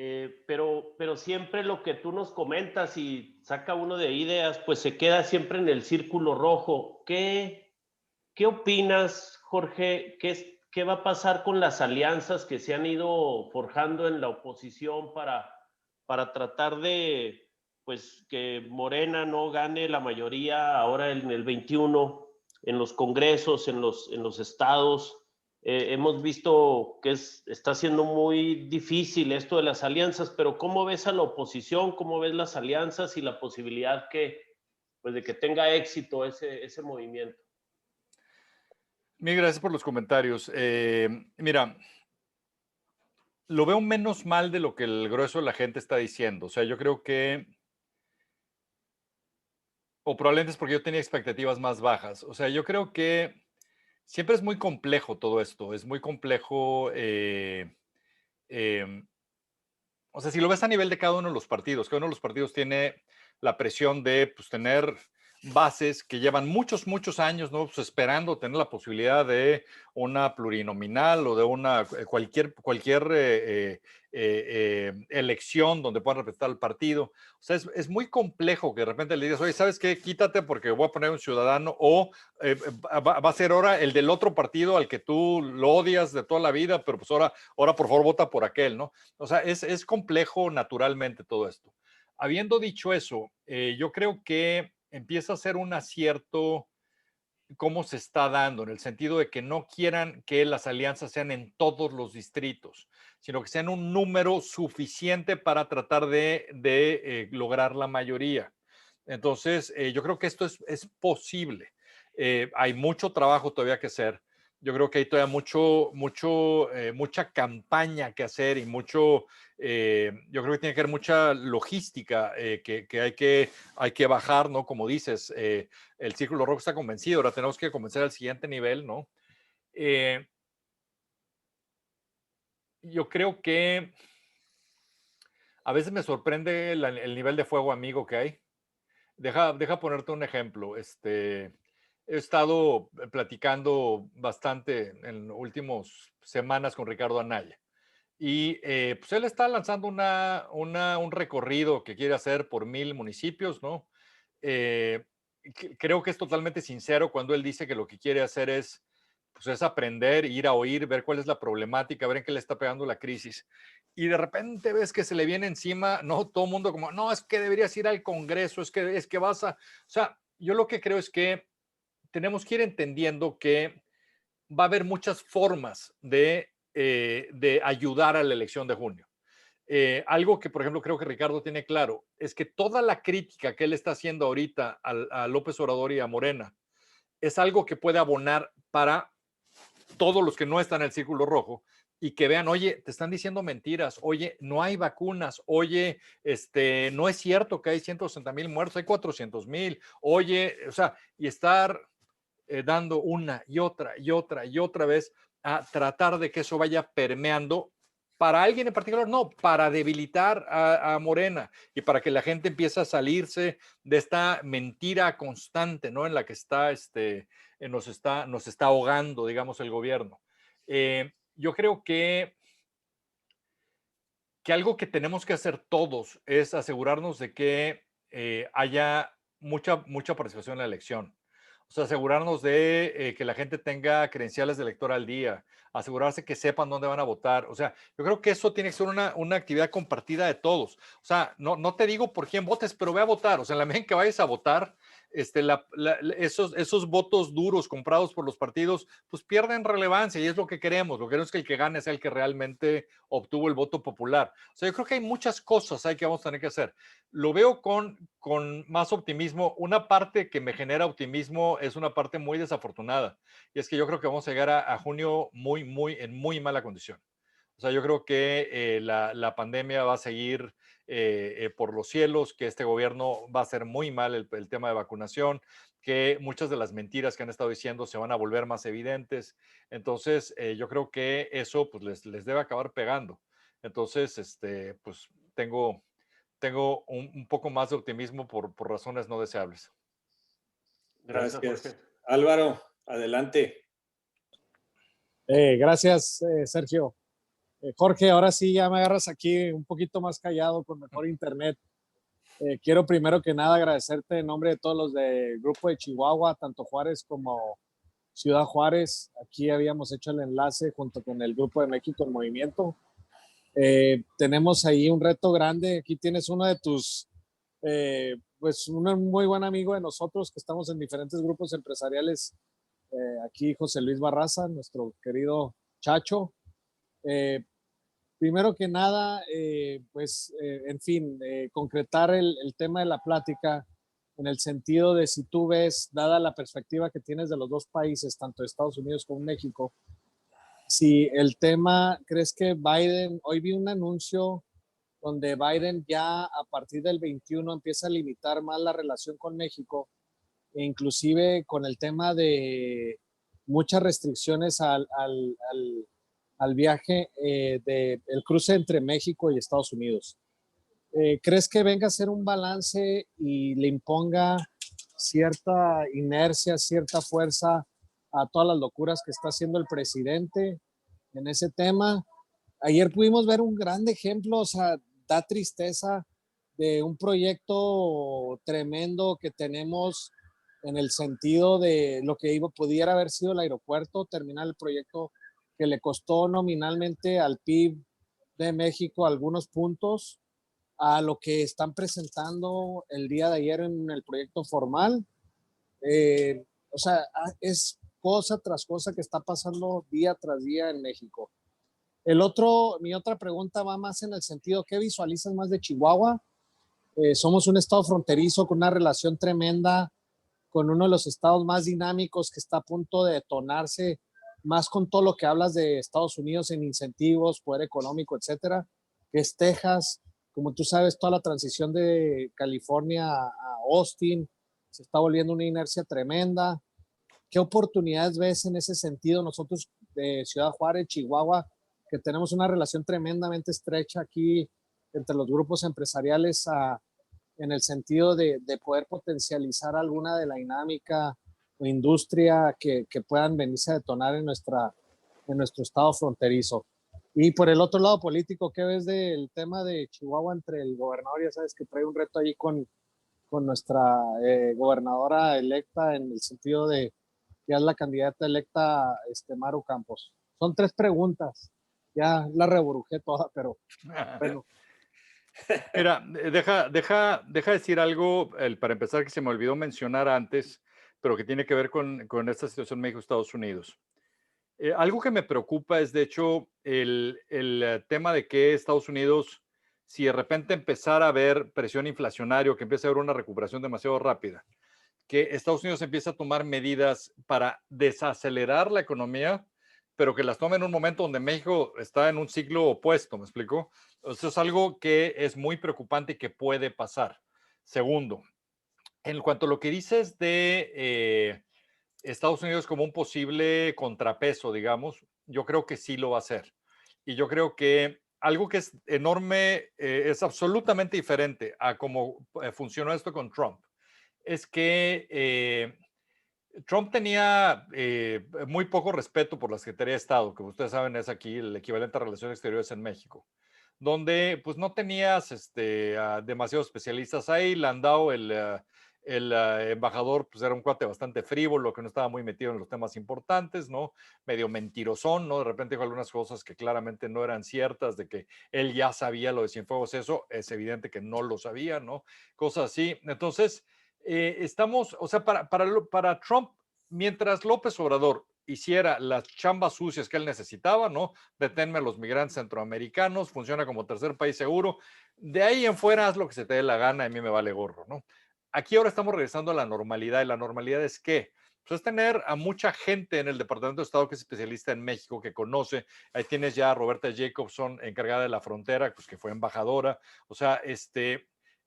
Pero siempre lo que tú nos comentas y saca uno de ideas, pues se queda siempre en el círculo rojo. ¿Qué opinas, Jorge? ¿Qué va a pasar con las alianzas que se han ido forjando en la oposición para tratar de, pues, que Morena no gane la mayoría ahora en el 21, en los congresos, en los estados? Hemos visto que está siendo muy difícil esto de las alianzas, pero ¿cómo ves a la oposición? ¿Cómo ves las alianzas y la posibilidad pues, de que tenga éxito ese movimiento? Mil gracias por los comentarios. Mira, lo veo menos mal de lo que el grueso de la gente está diciendo. O sea, yo creo que, o probablemente es porque yo tenía expectativas más bajas. O sea, yo creo que siempre es muy complejo todo esto. Es muy complejo. Em, o sea, si lo ves a nivel de cada uno de los partidos tiene la presión de pues, tener bases que llevan muchos, muchos años, ¿no? Pues, esperando tener la posibilidad de una plurinominal o de una cualquier elección donde puedan representar al partido. O sea, es muy complejo que de repente le digas, oye, ¿sabes qué? Quítate porque voy a poner un ciudadano o va a ser ahora el del otro partido al que tú lo odias de toda la vida, pero pues ahora por favor vota por aquel, ¿no? O sea, es complejo naturalmente todo esto. Habiendo dicho eso, yo creo que empieza a ser un acierto cómo se está dando, en el sentido de que no quieran que las alianzas sean en todos los distritos, sino que sean un número suficiente para tratar de lograr la mayoría. Entonces, yo creo que esto es posible. Hay mucho trabajo todavía que hacer. Yo creo que hay todavía mucha campaña que hacer y yo creo que tiene que haber mucha logística hay que bajar, ¿no? Como dices, el Círculo Rojo está convencido, ahora tenemos que convencer al siguiente nivel, ¿no? Eh, yo creo que a veces me sorprende el nivel de fuego amigo que hay. Deja ponerte un ejemplo. He estado platicando bastante en las últimas semanas con Ricardo Anaya. Y pues él está lanzando un recorrido que quiere hacer por 1000 municipios, ¿no? Eh, Creo que es totalmente sincero cuando él dice que lo que quiere hacer pues es aprender, ir a oír, ver cuál es la problemática, ver en qué le está pegando la crisis. Y de repente ves que se le viene encima, ¿no? Todo el mundo como, no, es que deberías ir al Congreso, es que vas a... O sea, yo lo que creo es que tenemos que ir entendiendo que va a haber muchas formas de ayudar a la elección de junio. Algo que, por ejemplo, creo que Ricardo tiene claro es que toda la crítica que él está haciendo ahorita a López Obrador y a Morena es algo que puede abonar para todos los que no están en el círculo rojo y que vean, oye, te están diciendo mentiras, oye, no hay vacunas, oye, no es cierto que hay 160,000 muertos, hay 400,000, oye, o sea, y estar dando una y otra y otra y otra vez a tratar de que eso vaya permeando para alguien en particular, no, para debilitar a Morena y para que la gente empiece a salirse de esta mentira constante, ¿no? En la que nos está ahogando, digamos, el gobierno. Yo creo que algo que tenemos que hacer todos es asegurarnos de que haya mucha participación en la elección. O sea, asegurarnos de que la gente tenga credenciales de elector al día, asegurarse que sepan dónde van a votar. O sea, yo creo que eso tiene que ser una actividad compartida de todos. O sea, no te digo por quién votes, pero ve a votar. O sea, en la medida en que vayas a votar, esos votos duros comprados por los partidos, pues pierden relevancia y es lo que queremos. Lo que queremos es que el que gane sea el que realmente obtuvo el voto popular. O sea, yo creo que hay muchas cosas ahí que vamos a tener que hacer. Lo veo con más optimismo. Una parte que me genera optimismo es una parte muy desafortunada. Y es que yo creo que vamos a llegar a junio en muy mala condición. O sea, yo creo que la pandemia va a seguir por los cielos, que este gobierno va a hacer muy mal el tema de vacunación, que muchas de las mentiras que han estado diciendo se van a volver más evidentes. Entonces, yo creo que eso pues, les debe acabar pegando. Entonces, pues tengo un poco más de optimismo por razones no deseables. Gracias, Gracias. Jorge. Álvaro, adelante. Gracias, Sergio. Jorge, ahora sí ya me agarras aquí un poquito más callado con mejor internet. Quiero primero que nada agradecerte en nombre de todos los del grupo de Chihuahua, tanto Juárez como Ciudad Juárez. Aquí habíamos hecho el enlace junto con el grupo de México en Movimiento. Tenemos ahí un reto grande. Aquí tienes uno de tus, pues un muy buen amigo de nosotros que estamos en diferentes grupos empresariales. Aquí José Luis Barraza, nuestro querido Chacho. Primero que nada, en fin, concretar el tema de la plática en el sentido de si tú ves, dada la perspectiva que tienes de los dos países, tanto de Estados Unidos como México, si el tema, crees que Biden, hoy vi un anuncio donde Biden ya a partir del 21 empieza a limitar más la relación con México, e inclusive con el tema de muchas restricciones al viaje del cruce entre México y Estados Unidos. ¿Crees que venga a ser un balance y le imponga cierta inercia, cierta fuerza a todas las locuras que está haciendo el presidente en ese tema? Ayer pudimos ver un gran ejemplo, o sea, da tristeza de un proyecto tremendo que tenemos en el sentido de lo que pudiera haber sido el aeropuerto, terminar el proyecto que le costó nominalmente al PIB de México algunos puntos, a lo que están presentando el día de ayer en el proyecto formal. O sea, es cosa tras cosa que está pasando día tras día en México. Mi otra pregunta va más en el sentido, ¿qué visualizas más de Chihuahua? Somos un estado fronterizo con una relación tremenda con uno de los estados más dinámicos que está a punto de detonarse, más con todo lo que hablas de Estados Unidos en incentivos, poder económico, etcétera, que es Texas. Como tú sabes, toda la transición de California a Austin se está volviendo una inercia tremenda. ¿Qué oportunidades ves en ese sentido? Nosotros de Ciudad Juárez, Chihuahua, que tenemos una relación tremendamente estrecha aquí entre los grupos empresariales en el sentido de poder potencializar alguna de la dinámica o industria que puedan venirse a detonar en nuestro estado fronterizo. Y por el otro lado político, ¿qué ves del tema de Chihuahua entre el gobernador? Ya sabes que trae un reto allí con nuestra gobernadora electa en el sentido de que es la candidata electa Maru Campos. Son 3 preguntas. Ya la reburujé toda, pero bueno. Mira, deja decir algo, para empezar, que se me olvidó mencionar antes, pero que tiene que ver con esta situación México-Estados Unidos. Algo que me preocupa es, de hecho, el tema de que Estados Unidos, si de repente empezara a haber presión inflacionaria o que empiece a haber una recuperación demasiado rápida, que Estados Unidos empiece a tomar medidas para desacelerar la economía, pero que las tome en un momento donde México está en un ciclo opuesto, ¿me explico? Eso es algo que es muy preocupante y que puede pasar. Segundo, en cuanto a lo que dices de Estados Unidos como un posible contrapeso, digamos, yo creo que sí lo va a hacer. Y yo creo que algo que es enorme, es absolutamente diferente a cómo funcionó esto con Trump, es que Trump tenía muy poco respeto por la Secretaría de Estado, que ustedes saben es aquí el equivalente a Relaciones Exteriores en México, donde pues no tenías demasiados especialistas ahí, le han dado el embajador pues era un cuate bastante frívolo, que no estaba muy metido en los temas importantes, ¿no? Medio mentirosón, ¿no? De repente dijo algunas cosas que claramente no eran ciertas, de que él ya sabía lo de Cienfuegos, eso es evidente que no lo sabía, ¿no? Cosas así. Entonces, estamos, o sea, para Trump, mientras López Obrador hiciera las chambas sucias que él necesitaba, ¿no? Deténme a los migrantes centroamericanos, funciona como tercer país seguro. De ahí en fuera, haz lo que se te dé la gana, a mí me vale gorro, ¿no? Aquí ahora estamos regresando a la normalidad, y la normalidad es que pues es tener a mucha gente en el Departamento de Estado que es especialista en México, que conoce. Ahí tienes ya a Roberta Jacobson, encargada de la frontera, pues que fue embajadora. O sea,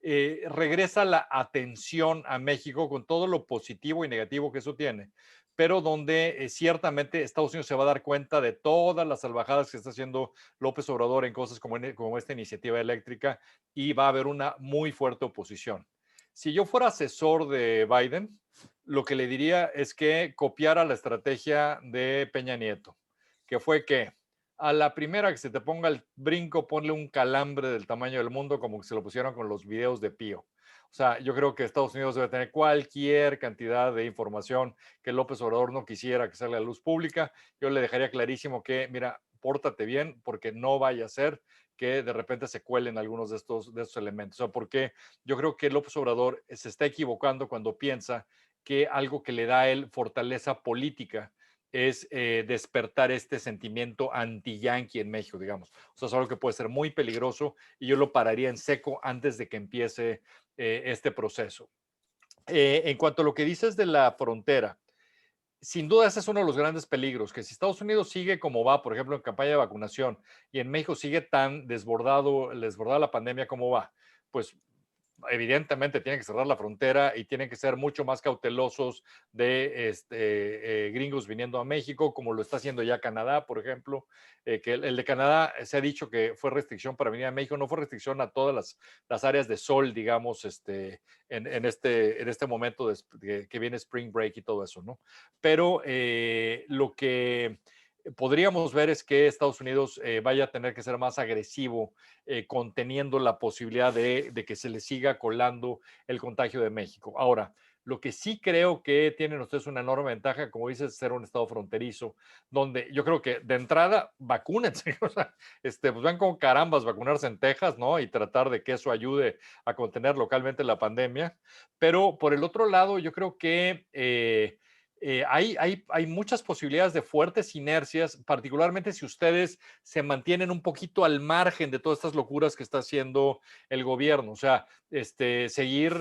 regresa la atención a México con todo lo positivo y negativo que eso tiene, pero donde ciertamente Estados Unidos se va a dar cuenta de todas las salvajadas que está haciendo López Obrador en cosas como esta iniciativa eléctrica, y va a haber una muy fuerte oposición. Si yo fuera asesor de Biden, lo que le diría es que copiara la estrategia de Peña Nieto, que fue que a la primera que se te ponga el brinco, ponle un calambre del tamaño del mundo, como que se lo pusieron con los videos de Pío. O sea, yo creo que Estados Unidos debe tener cualquier cantidad de información que López Obrador no quisiera que salga a la luz pública. Yo le dejaría clarísimo que, mira, pórtate bien, porque no vaya a ser que de repente se cuelen algunos de estos elementos. O sea, porque yo creo que López Obrador se está equivocando cuando piensa que algo que le da a él fortaleza política es despertar este sentimiento anti-yanqui en México, digamos. O sea, es algo que puede ser muy peligroso, y yo lo pararía en seco antes de que empiece este proceso. En cuanto a lo que dices de la frontera, sin duda ese es uno de los grandes peligros, que si Estados Unidos sigue como va, por ejemplo, en campaña de vacunación, y en México sigue tan desbordada la pandemia como va, pues evidentemente tienen que cerrar la frontera y tienen que ser mucho más cautelosos de gringos viniendo a México, como lo está haciendo ya Canadá, por ejemplo, que el de Canadá se ha dicho que fue restricción para venir a México, no fue restricción a todas las áreas de sol, digamos, en este momento que viene Spring Break y todo eso, ¿no? Pero lo que podríamos ver es que Estados Unidos vaya a tener que ser más agresivo, conteniendo la posibilidad de que se le siga colando el contagio de México. Ahora, lo que sí creo que tienen ustedes una enorme ventaja, como dices, ser un estado fronterizo, donde yo creo que de entrada vacúnense, o sea, pues van con carambas vacunarse en Texas, ¿no? Y tratar de que eso ayude a contener localmente la pandemia. Pero por el otro lado, yo creo que hay muchas posibilidades de fuertes inercias, particularmente si ustedes se mantienen un poquito al margen de todas estas locuras que está haciendo el gobierno. O sea, seguir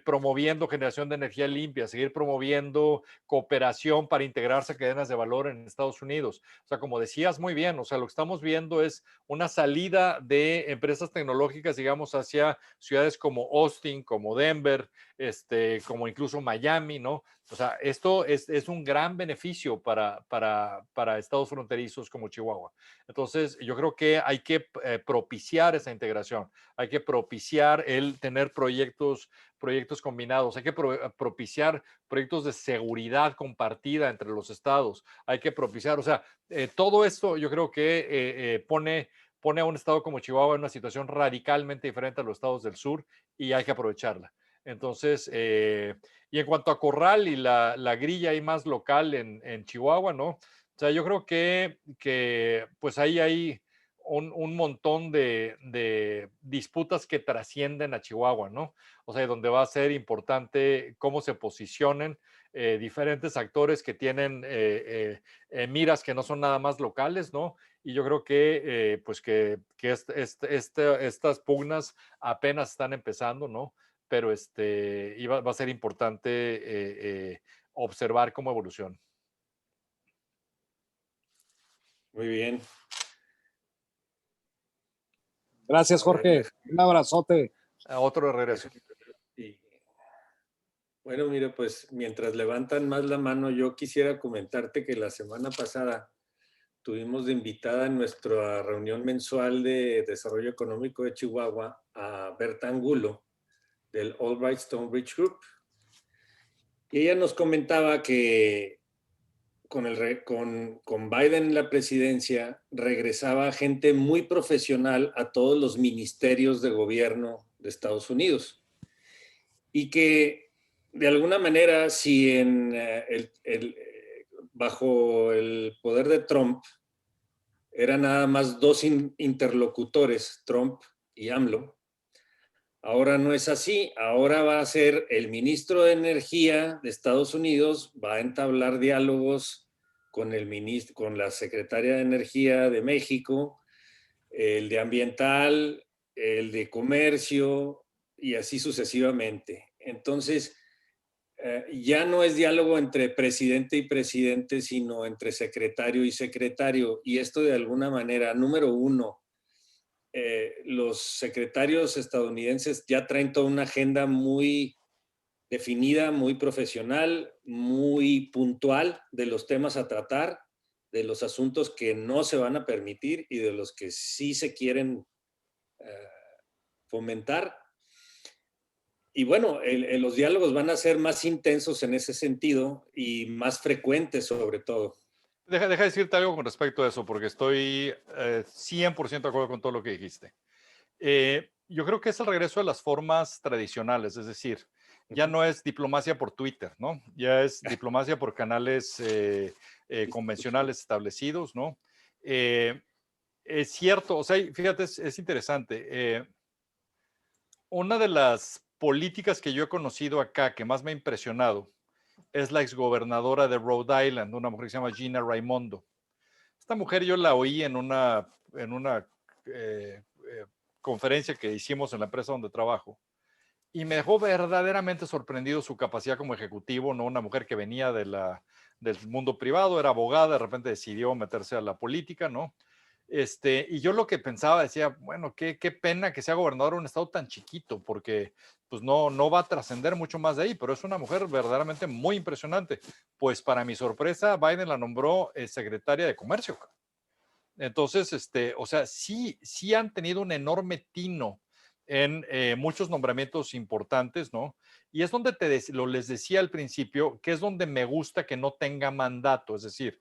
promoviendo generación de energía limpia, seguir promoviendo cooperación para integrarse a cadenas de valor en Estados Unidos. O sea, como decías muy bien, o sea, lo que estamos viendo es una salida de empresas tecnológicas, digamos, hacia ciudades como Austin, como Denver, como incluso Miami, ¿no? O sea, esto es un gran beneficio para estados fronterizos como Chihuahua. Entonces, yo creo que hay que propiciar esa integración, hay que propiciar el tener proyectos combinados, hay que propiciar proyectos de seguridad compartida entre los estados, hay que propiciar, o sea, todo esto yo creo que pone a un estado como Chihuahua en una situación radicalmente diferente a los estados del sur, y hay que aprovecharla. Entonces, y en cuanto a Corral y la grilla ahí más local en Chihuahua, ¿no? O sea, yo creo que pues ahí hay un montón de disputas que trascienden a Chihuahua, ¿no? O sea, donde va a ser importante cómo se posicionen diferentes actores que tienen miras que no son nada más locales, ¿no? Y yo creo que pues que estas pugnas apenas están empezando, ¿no? Pero va a ser importante observar cómo evoluciona. Muy bien. Gracias, Jorge. Un abrazote. A otro de regreso. Y, bueno, mira, pues mientras levantan más la mano, yo quisiera comentarte que la semana pasada tuvimos de invitada en nuestra reunión mensual de Desarrollo Económico de Chihuahua a Berta Angulo, del Albright Stonebridge Group. Y ella nos comentaba que con Biden en la presidencia regresaba gente muy profesional a todos los ministerios de gobierno de Estados Unidos. y que de alguna manera, si bajo el poder de Trump eran nada más dos interlocutores, Trump y AMLO, ahora no es así. Ahora va a ser el ministro de Energía de Estados Unidos, va a entablar diálogos con con la secretaria de Energía de México, el de Ambiental, el de Comercio y así sucesivamente. Entonces, ya no es diálogo entre presidente y presidente, sino entre secretario y secretario. Y esto de alguna manera, número uno, los secretarios estadounidenses ya traen toda una agenda muy definida, muy profesional, muy puntual de los temas a tratar, de los asuntos que no se van a permitir y de los que sí se quieren fomentar. Y bueno, los diálogos van a ser más intensos en ese sentido y más frecuentes sobre todo. Deja de decirte algo con respecto a eso, porque estoy 100% de acuerdo con todo lo que dijiste. Yo creo que es el regreso de las formas tradicionales, es decir, ya no es diplomacia por Twitter, ¿no? Ya es diplomacia por canales convencionales establecidos, ¿no? Es cierto, o sea, fíjate, es interesante. Una de las políticas que yo he conocido acá que más me ha impresionado es la exgobernadora de Rhode Island, una mujer que se llama Gina Raimondo. Esta mujer yo la oí en una conferencia que hicimos en la empresa donde trabajo y me dejó verdaderamente sorprendido su capacidad como ejecutivo, ¿no? Una mujer que venía del mundo privado, era abogada, de repente decidió meterse a la política, ¿no? Y yo lo que pensaba, decía, bueno, qué pena que sea gobernadora de un estado tan chiquito, porque pues no va a trascender mucho más de ahí, pero es una mujer verdaderamente muy impresionante. Pues para mi sorpresa, Biden la nombró secretaria de Comercio. Entonces, o sea, sí han tenido un enorme tino en muchos nombramientos importantes, ¿no? Y es donde les decía al principio, que es donde me gusta que no tenga mandato, es decir,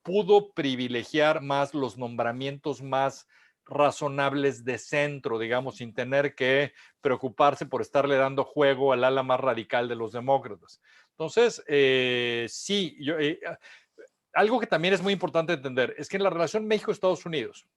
pudo privilegiar más los nombramientos más razonables de centro, digamos, sin tener que preocuparse por estarle dando juego al ala más radical de los demócratas. Entonces, sí, algo que también es muy importante entender es que en la relación México-Estados Unidos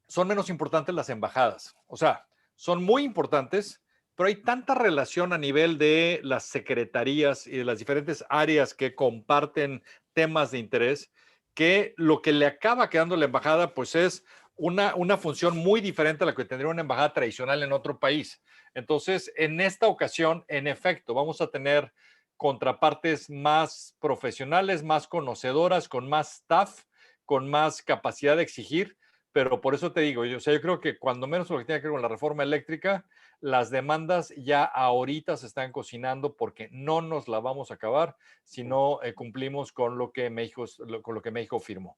son menos importantes las embajadas. O sea, son muy importantes, pero hay tanta relación a nivel de las secretarías y de las diferentes áreas que comparten temas de interés que lo que le acaba quedando a la embajada pues es una función muy diferente a la que tendría una embajada tradicional en otro país. Entonces, en esta ocasión, en efecto, vamos a tener contrapartes más profesionales, más conocedoras, con más staff, con más capacidad de exigir, pero por eso te digo, o sea, yo creo que cuando menos lo que tiene que ver con la reforma eléctrica, las demandas ya ahorita se están cocinando porque no nos la vamos a acabar si no cumplimos con lo que México firmó.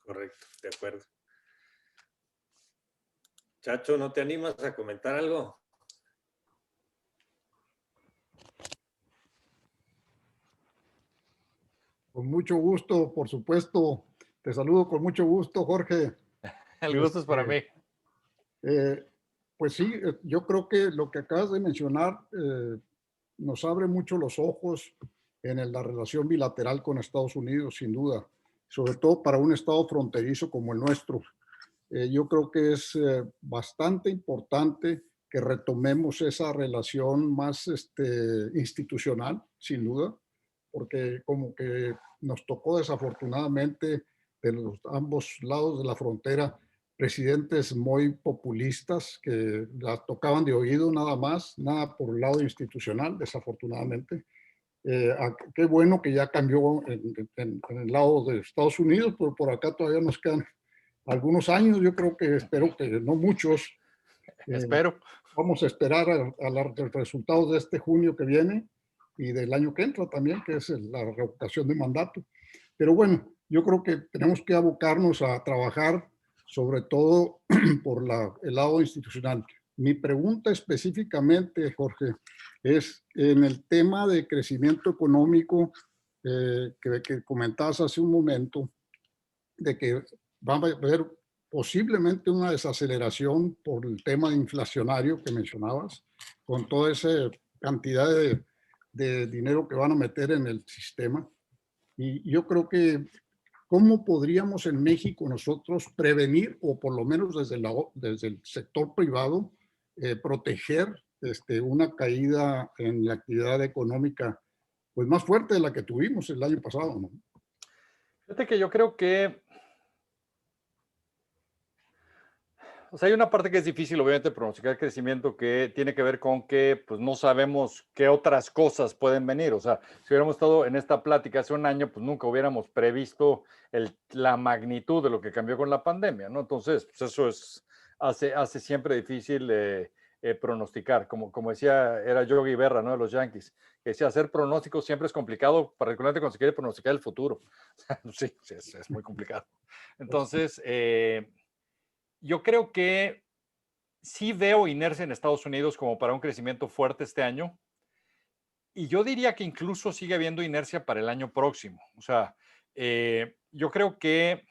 Correcto, de acuerdo. Chacho, ¿no te animas a comentar algo? Con mucho gusto, por supuesto. Te saludo con mucho gusto, Jorge. El gusto es para mí. Pues sí, yo creo que lo que acabas de mencionar nos abre mucho los ojos en la relación bilateral con Estados Unidos, sin duda, sobre todo para un estado fronterizo como el nuestro. Yo creo que es bastante importante que retomemos esa relación más institucional, sin duda, porque como que nos tocó desafortunadamente de los ambos lados de la frontera presidentes muy populistas que la tocaban de oído nada más, nada por el lado institucional, desafortunadamente. Qué bueno que ya cambió en el lado de Estados Unidos, pero por acá todavía nos quedan algunos años, yo creo que espero que no muchos. Espero. Vamos a esperar a los resultados de este junio que viene y del año que entra también, que es la revocación de mandato. Pero bueno, yo creo que tenemos que abocarnos a trabajar sobre todo por el lado institucional. Mi pregunta específicamente, Jorge, es en el tema de crecimiento económico que comentabas hace un momento, de que va a haber posiblemente una desaceleración por el tema inflacionario que mencionabas, con toda esa cantidad de dinero que van a meter en el sistema. Y yo creo que cómo podríamos en México nosotros prevenir, o por lo menos desde el sector privado, proteger una caída en la actividad económica pues más fuerte de la que tuvimos el año pasado, ¿no? Fíjate que yo creo que, o sea, hay una parte que es difícil, obviamente, pronosticar el crecimiento, que tiene que ver con que pues no sabemos qué otras cosas pueden venir. O sea, si hubiéramos estado en esta plática hace un año, pues nunca hubiéramos previsto la magnitud de lo que cambió con la pandemia, ¿no? Entonces, pues eso hace siempre difícil pronosticar. Como decía, era Yogi Berra, ¿no? De los Yankees, que decía, hacer pronósticos siempre es complicado, particularmente cuando se quiere pronosticar el futuro. Sí, es muy complicado. Entonces, yo creo que sí veo inercia en Estados Unidos como para un crecimiento fuerte este año. Y yo diría que incluso sigue habiendo inercia para el año próximo. O sea, yo creo que,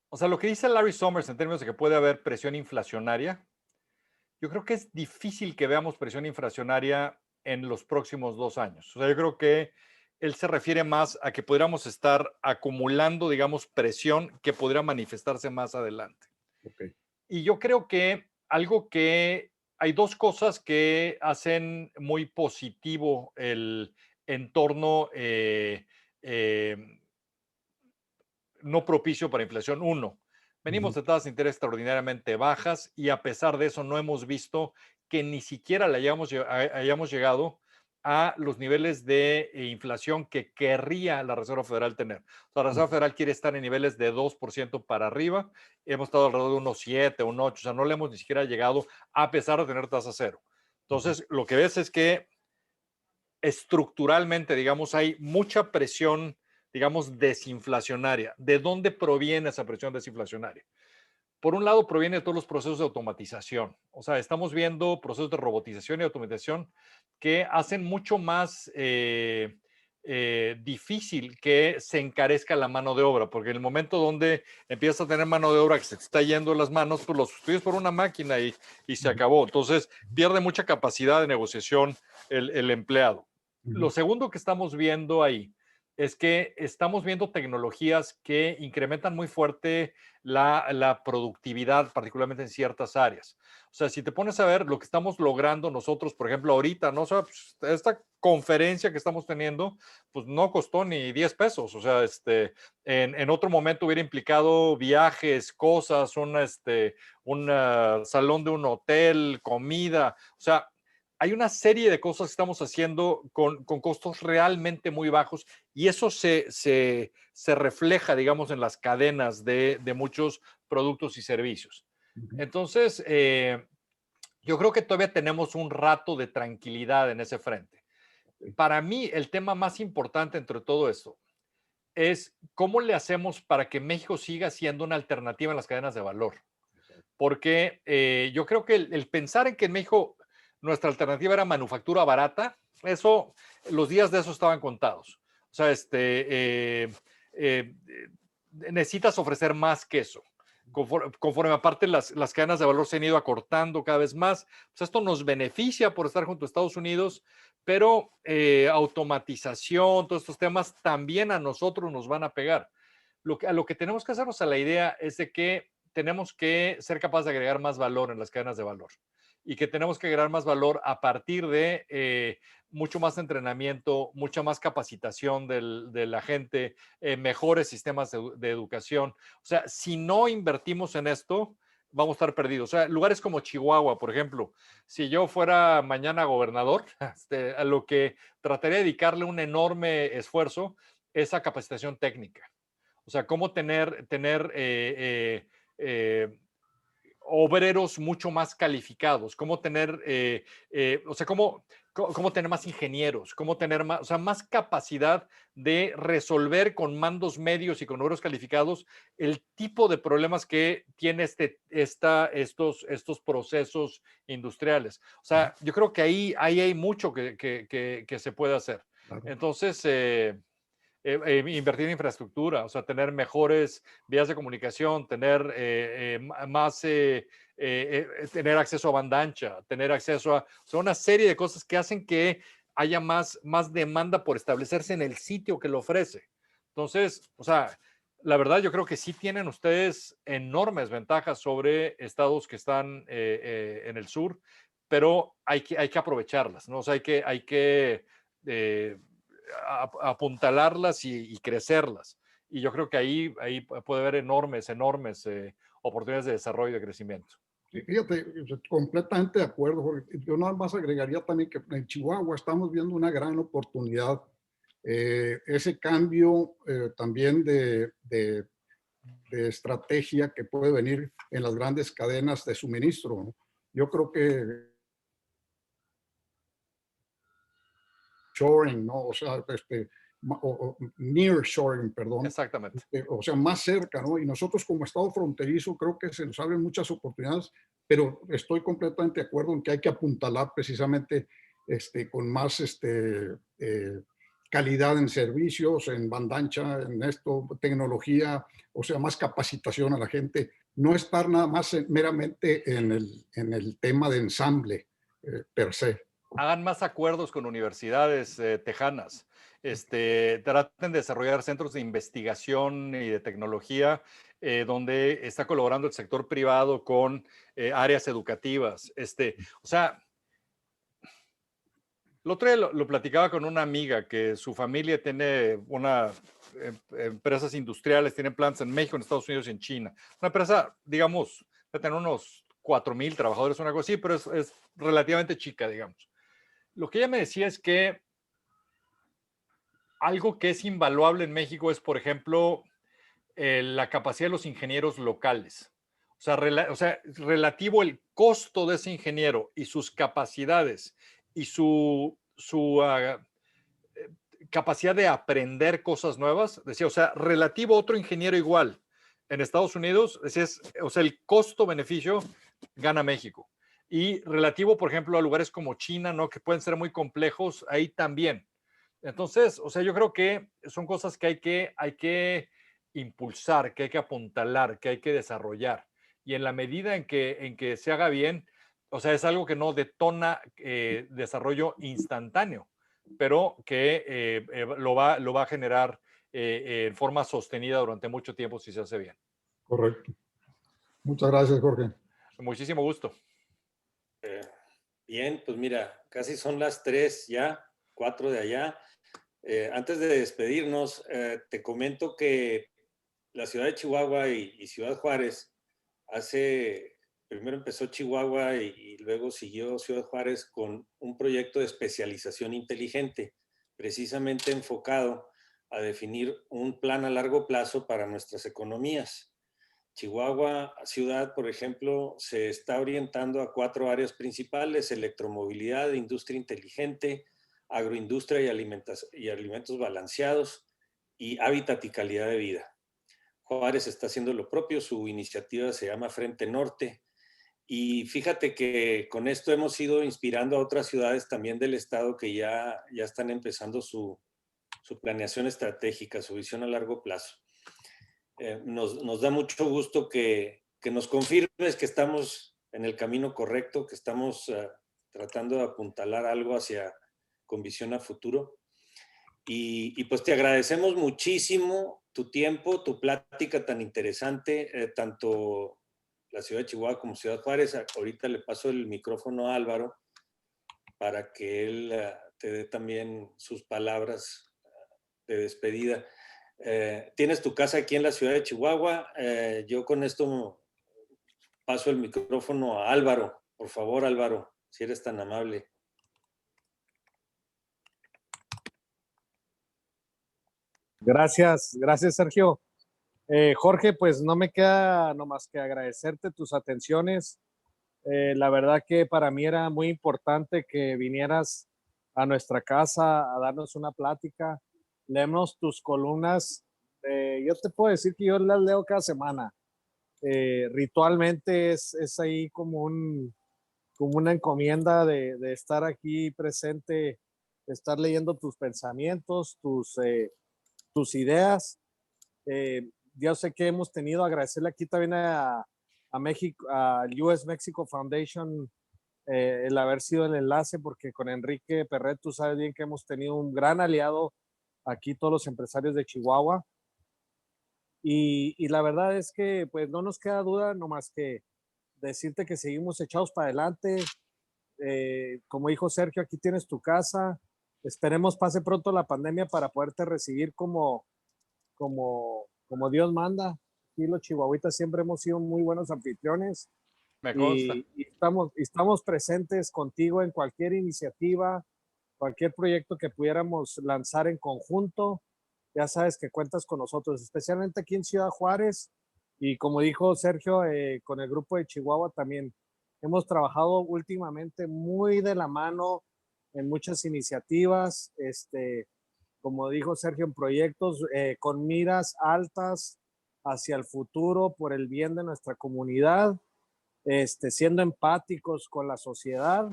o sea, lo que dice Larry Summers en términos de que puede haber presión inflacionaria, yo creo que es difícil que veamos presión inflacionaria en los próximos 2 años. O sea, yo creo que él se refiere más a que podríamos estar acumulando, digamos, presión que podría manifestarse más adelante. Okay. Y yo creo que hay dos cosas que hacen muy positivo el entorno no propicio para inflación. Uno, venimos de tasas de interés extraordinariamente bajas y a pesar de eso no hemos visto que ni siquiera le hayamos llegado a los niveles de inflación que querría la Reserva Federal tener. O sea, la Reserva Federal quiere estar en niveles de 2% para arriba. Hemos estado alrededor de unos 7, un 8. O sea, no le hemos ni siquiera llegado a pesar de tener tasa cero. Entonces, lo que ves es que estructuralmente, digamos, hay mucha presión, digamos, desinflacionaria. ¿De dónde proviene esa presión desinflacionaria? Por un lado, proviene de todos los procesos de automatización. O sea, estamos viendo procesos de robotización y automatización que hacen mucho más difícil que se encarezca la mano de obra, porque en el momento donde empiezas a tener mano de obra que se te está yendo las manos, pues lo sustituyes por una máquina y se acabó. Entonces, pierde mucha capacidad de negociación el empleado. Lo segundo que estamos viendo ahí es que estamos viendo tecnologías que incrementan muy fuerte la productividad, particularmente en ciertas áreas. O sea, si te pones a ver lo que estamos logrando nosotros, por ejemplo, ahorita, ¿no? O sea, pues, esta conferencia que estamos teniendo, pues no costó ni 10 pesos. O sea, en otro momento hubiera implicado viajes, cosas, un salón de un hotel, comida. O sea, hay una serie de cosas que estamos haciendo con costos realmente muy bajos y eso se refleja, digamos, en las cadenas de muchos productos y servicios. Entonces, yo creo que todavía tenemos un rato de tranquilidad en ese frente. Para mí, el tema más importante entre todo esto es cómo le hacemos para que México siga siendo una alternativa en las cadenas de valor. Porque yo creo que el pensar en que en México nuestra alternativa era manufactura barata, eso, los días de eso estaban contados. O sea, necesitas ofrecer más que eso. Conforme aparte las cadenas de valor se han ido acortando cada vez más, pues esto nos beneficia por estar junto a Estados Unidos, pero automatización, todos estos temas también a nosotros nos van a pegar. A lo que tenemos que hacernos a la idea es de que tenemos que ser capaces de agregar más valor en las cadenas de valor y que tenemos que agregar más valor a partir de mucho más entrenamiento, mucha más capacitación de la gente, mejores sistemas de educación. O sea, si no invertimos en esto, vamos a estar perdidos. O sea, lugares como Chihuahua, por ejemplo, si yo fuera mañana gobernador, a lo que trataría de dedicarle un enorme esfuerzo es a capacitación técnica. O sea, cómo tener obreros mucho más calificados, cómo tener, o sea, cómo tener más ingenieros, cómo tener más, o sea, más capacidad de resolver con mandos medios y con obreros calificados el tipo de problemas que tiene estos procesos industriales. O sea, yo creo que ahí hay mucho que se puede hacer. Entonces, invertir en infraestructura, o sea, tener mejores vías de comunicación, tener tener acceso a banda ancha, tener acceso a, o sea, una serie de cosas que hacen que haya más demanda por establecerse en el sitio que lo ofrece. Entonces, o sea, la verdad yo creo que sí tienen ustedes enormes ventajas sobre estados que están en el sur, pero hay que aprovecharlas, ¿no? O sea, hay que apuntalarlas y crecerlas. Y yo creo que ahí puede haber enormes oportunidades de desarrollo y de crecimiento. Sí, fíjate, completamente de acuerdo, Jorge. Yo nada más agregaría también que en Chihuahua estamos viendo una gran oportunidad. Ese cambio también de estrategia que puede venir en las grandes cadenas de suministro, ¿no? Yo creo que shoring, ¿no? O sea, near shoring, perdón. Exactamente. O sea, más cerca, ¿no? Y nosotros como Estado fronterizo creo que se nos abren muchas oportunidades, pero estoy completamente de acuerdo en que hay que apuntalar precisamente con más calidad en servicios, en banda ancha, en esto, tecnología, o sea, más capacitación a la gente, no estar nada más meramente en el tema de ensamble per se. Hagan más acuerdos con universidades tejanas. Traten de desarrollar centros de investigación y de tecnología donde está colaborando el sector privado con áreas educativas. O sea, el otro día lo platicaba con una amiga que su familia tiene empresas industriales, tienen plantas en México, en Estados Unidos y en China. Una empresa, digamos, de tener unos 4,000 trabajadores, una cosa así, pero es relativamente chica, digamos. Lo que ella me decía es que algo que es invaluable en México es, por ejemplo, la capacidad de los ingenieros locales. O sea, relativo el costo de ese ingeniero y sus capacidades y su capacidad de aprender cosas nuevas, decía, o sea, relativo a otro ingeniero igual en Estados Unidos, decía, o sea, el costo-beneficio gana México. Y relativo, por ejemplo, a lugares como China, ¿no? Que pueden ser muy complejos, ahí también. Entonces, o sea, yo creo que son cosas que hay que impulsar, que hay que apuntalar, que hay que desarrollar. Y en la medida en que se haga bien, o sea, es algo que no detona desarrollo instantáneo, pero que lo va a generar en forma sostenida durante mucho tiempo si se hace bien. Correcto. Muchas gracias, Jorge. Muchísimo gusto. Bien, pues mira, casi son las 3 ya, 4 de allá. Antes de despedirnos, te comento que la ciudad de Chihuahua y Ciudad Juárez primero empezó Chihuahua y luego siguió Ciudad Juárez con un proyecto de especialización inteligente, precisamente enfocado a definir un plan a largo plazo para nuestras economías. Chihuahua ciudad, por ejemplo, se está orientando a 4 áreas principales: electromovilidad, industria inteligente, agroindustria y alimentos balanceados, y hábitat y calidad de vida. Juárez está haciendo lo propio, su iniciativa se llama Frente Norte, y fíjate que con esto hemos ido inspirando a otras ciudades también del estado que ya están empezando su planeación estratégica, su visión a largo plazo. Nos da mucho gusto que nos confirmes que estamos en el camino correcto, que estamos tratando de apuntalar algo con visión a futuro. Y pues te agradecemos muchísimo tu tiempo, tu plática tan interesante, tanto la ciudad de Chihuahua como Ciudad Juárez. Ahorita le paso el micrófono a Álvaro para que él te dé también sus palabras de despedida. Tienes tu casa aquí en la ciudad de Chihuahua. Yo con esto paso el micrófono a Álvaro. Por favor, Álvaro, si eres tan amable. Gracias, gracias Sergio. Jorge, pues no me queda nomás que agradecerte tus atenciones. La verdad que para mí era muy importante que vinieras a nuestra casa a darnos una plática. Leemos tus columnas. Yo te puedo decir que yo las leo cada semana. Ritualmente es ahí como una encomienda de estar aquí presente, de estar leyendo tus pensamientos, tus ideas. Yo sé que hemos tenido, agradecerle aquí también a México, a US Mexico Foundation, el haber sido el enlace, porque con Enrique Perret, tú sabes bien que hemos tenido un gran aliado aquí, todos los empresarios de Chihuahua. Y la verdad es que pues no nos queda duda nomás que decirte que seguimos echados para adelante. Como dijo Sergio, aquí tienes tu casa. Esperemos pase pronto la pandemia para poderte recibir como Dios manda. Aquí los chihuahuitas siempre hemos sido muy buenos anfitriones. Me consta. Y estamos presentes contigo en cualquier iniciativa, cualquier proyecto que pudiéramos lanzar en conjunto. Ya sabes que cuentas con nosotros, especialmente aquí en Ciudad Juárez. Y como dijo Sergio, con el grupo de Chihuahua también hemos trabajado últimamente muy de la mano en muchas iniciativas, como dijo Sergio, en proyectos con miras altas hacia el futuro por el bien de nuestra comunidad, siendo empáticos con la sociedad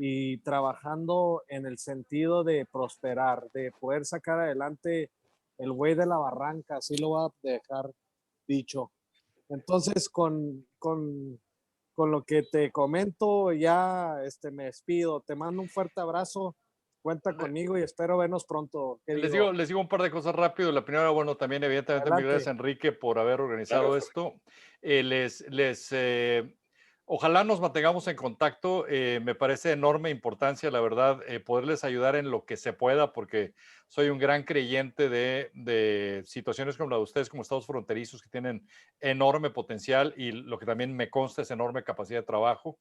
y trabajando en el sentido de prosperar, de poder sacar adelante el güey de la barranca, así lo voy a dejar dicho. Entonces, con lo que te comento, ya me despido. Te mando un fuerte abrazo. Cuenta conmigo y espero vernos pronto. Les digo un par de cosas rápido. La primera, bueno, también evidentemente mil gracias a Enrique por haber organizado esto. Ojalá nos mantengamos en contacto. Me parece de enorme importancia, la verdad, poderles ayudar en lo que se pueda, porque soy un gran creyente de situaciones como la de ustedes, como estados fronterizos, que tienen enorme potencial y lo que también me consta es enorme capacidad de trabajo.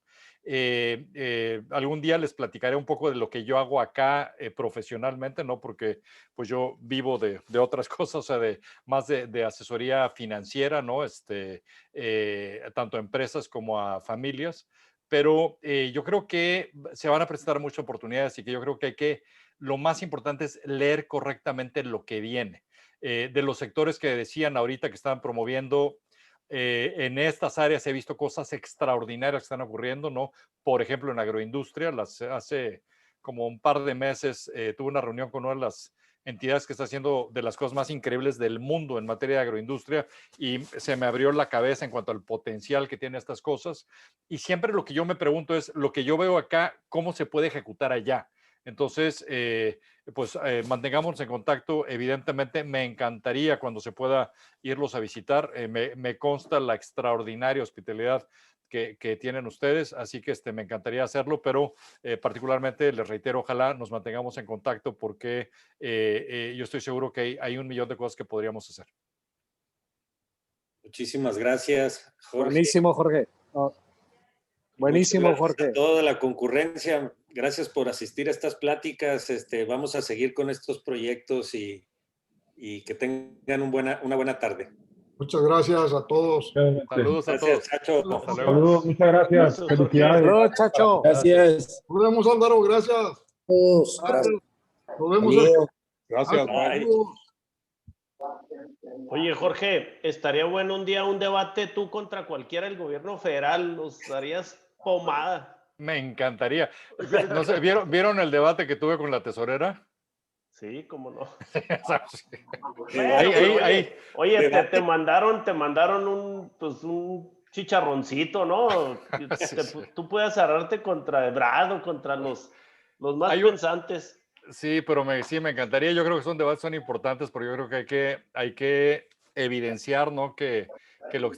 Algún día les platicaré un poco de lo que yo hago acá profesionalmente, ¿no? Porque pues yo vivo de otras cosas, o sea, más de asesoría financiera, ¿no? Tanto a empresas como a familias, pero yo creo que se van a presentar muchas oportunidades y que yo creo que lo más importante es leer correctamente lo que viene. De los sectores que decían ahorita que estaban promoviendo, en estas áreas he visto cosas extraordinarias que están ocurriendo, ¿no? Por ejemplo, en agroindustria, hace como un par de meses tuve una reunión con una de las entidades que está haciendo de las cosas más increíbles del mundo en materia de agroindustria y se me abrió la cabeza en cuanto al potencial que tienen estas cosas. Y siempre lo que yo me pregunto es, lo que yo veo acá, ¿cómo se puede ejecutar allá? Entonces, mantengámonos en contacto. Evidentemente, me encantaría cuando se pueda irlos a visitar. Me consta la extraordinaria hospitalidad que tienen ustedes, así que me encantaría hacerlo, pero particularmente les reitero, ojalá nos mantengamos en contacto porque yo estoy seguro que hay un millón de cosas que podríamos hacer. Muchísimas gracias, Jorge. Buenísimo, Jorge. Buenísimo, Jorge. A toda la concurrencia, gracias por asistir a estas pláticas. Vamos a seguir con estos proyectos y que tengan una buena tarde. Muchas gracias a todos. Saludos a todos. Chacho. Saludos, muchas gracias. Felicidades. Saludos, Chacho. Gracias. Nos vemos, Álvaro. Gracias. Todos. Gracias. Nos vemos. Adiós. Gracias. Oye, Jorge, estaría bueno un día un debate tú contra cualquiera del gobierno federal, nos darías pomada. Me encantaría. No sé, ¿vieron el debate que tuve con la tesorera? Sí, cómo no. Oye, te mandaron un chicharroncito, ¿no? Tú puedes agarrarte contra Ebrard o contra los más pensantes. Sí, pero sí, me encantaría. Yo creo que son debates son importantes, porque yo creo que hay que evidenciar, ¿no? Que lo que están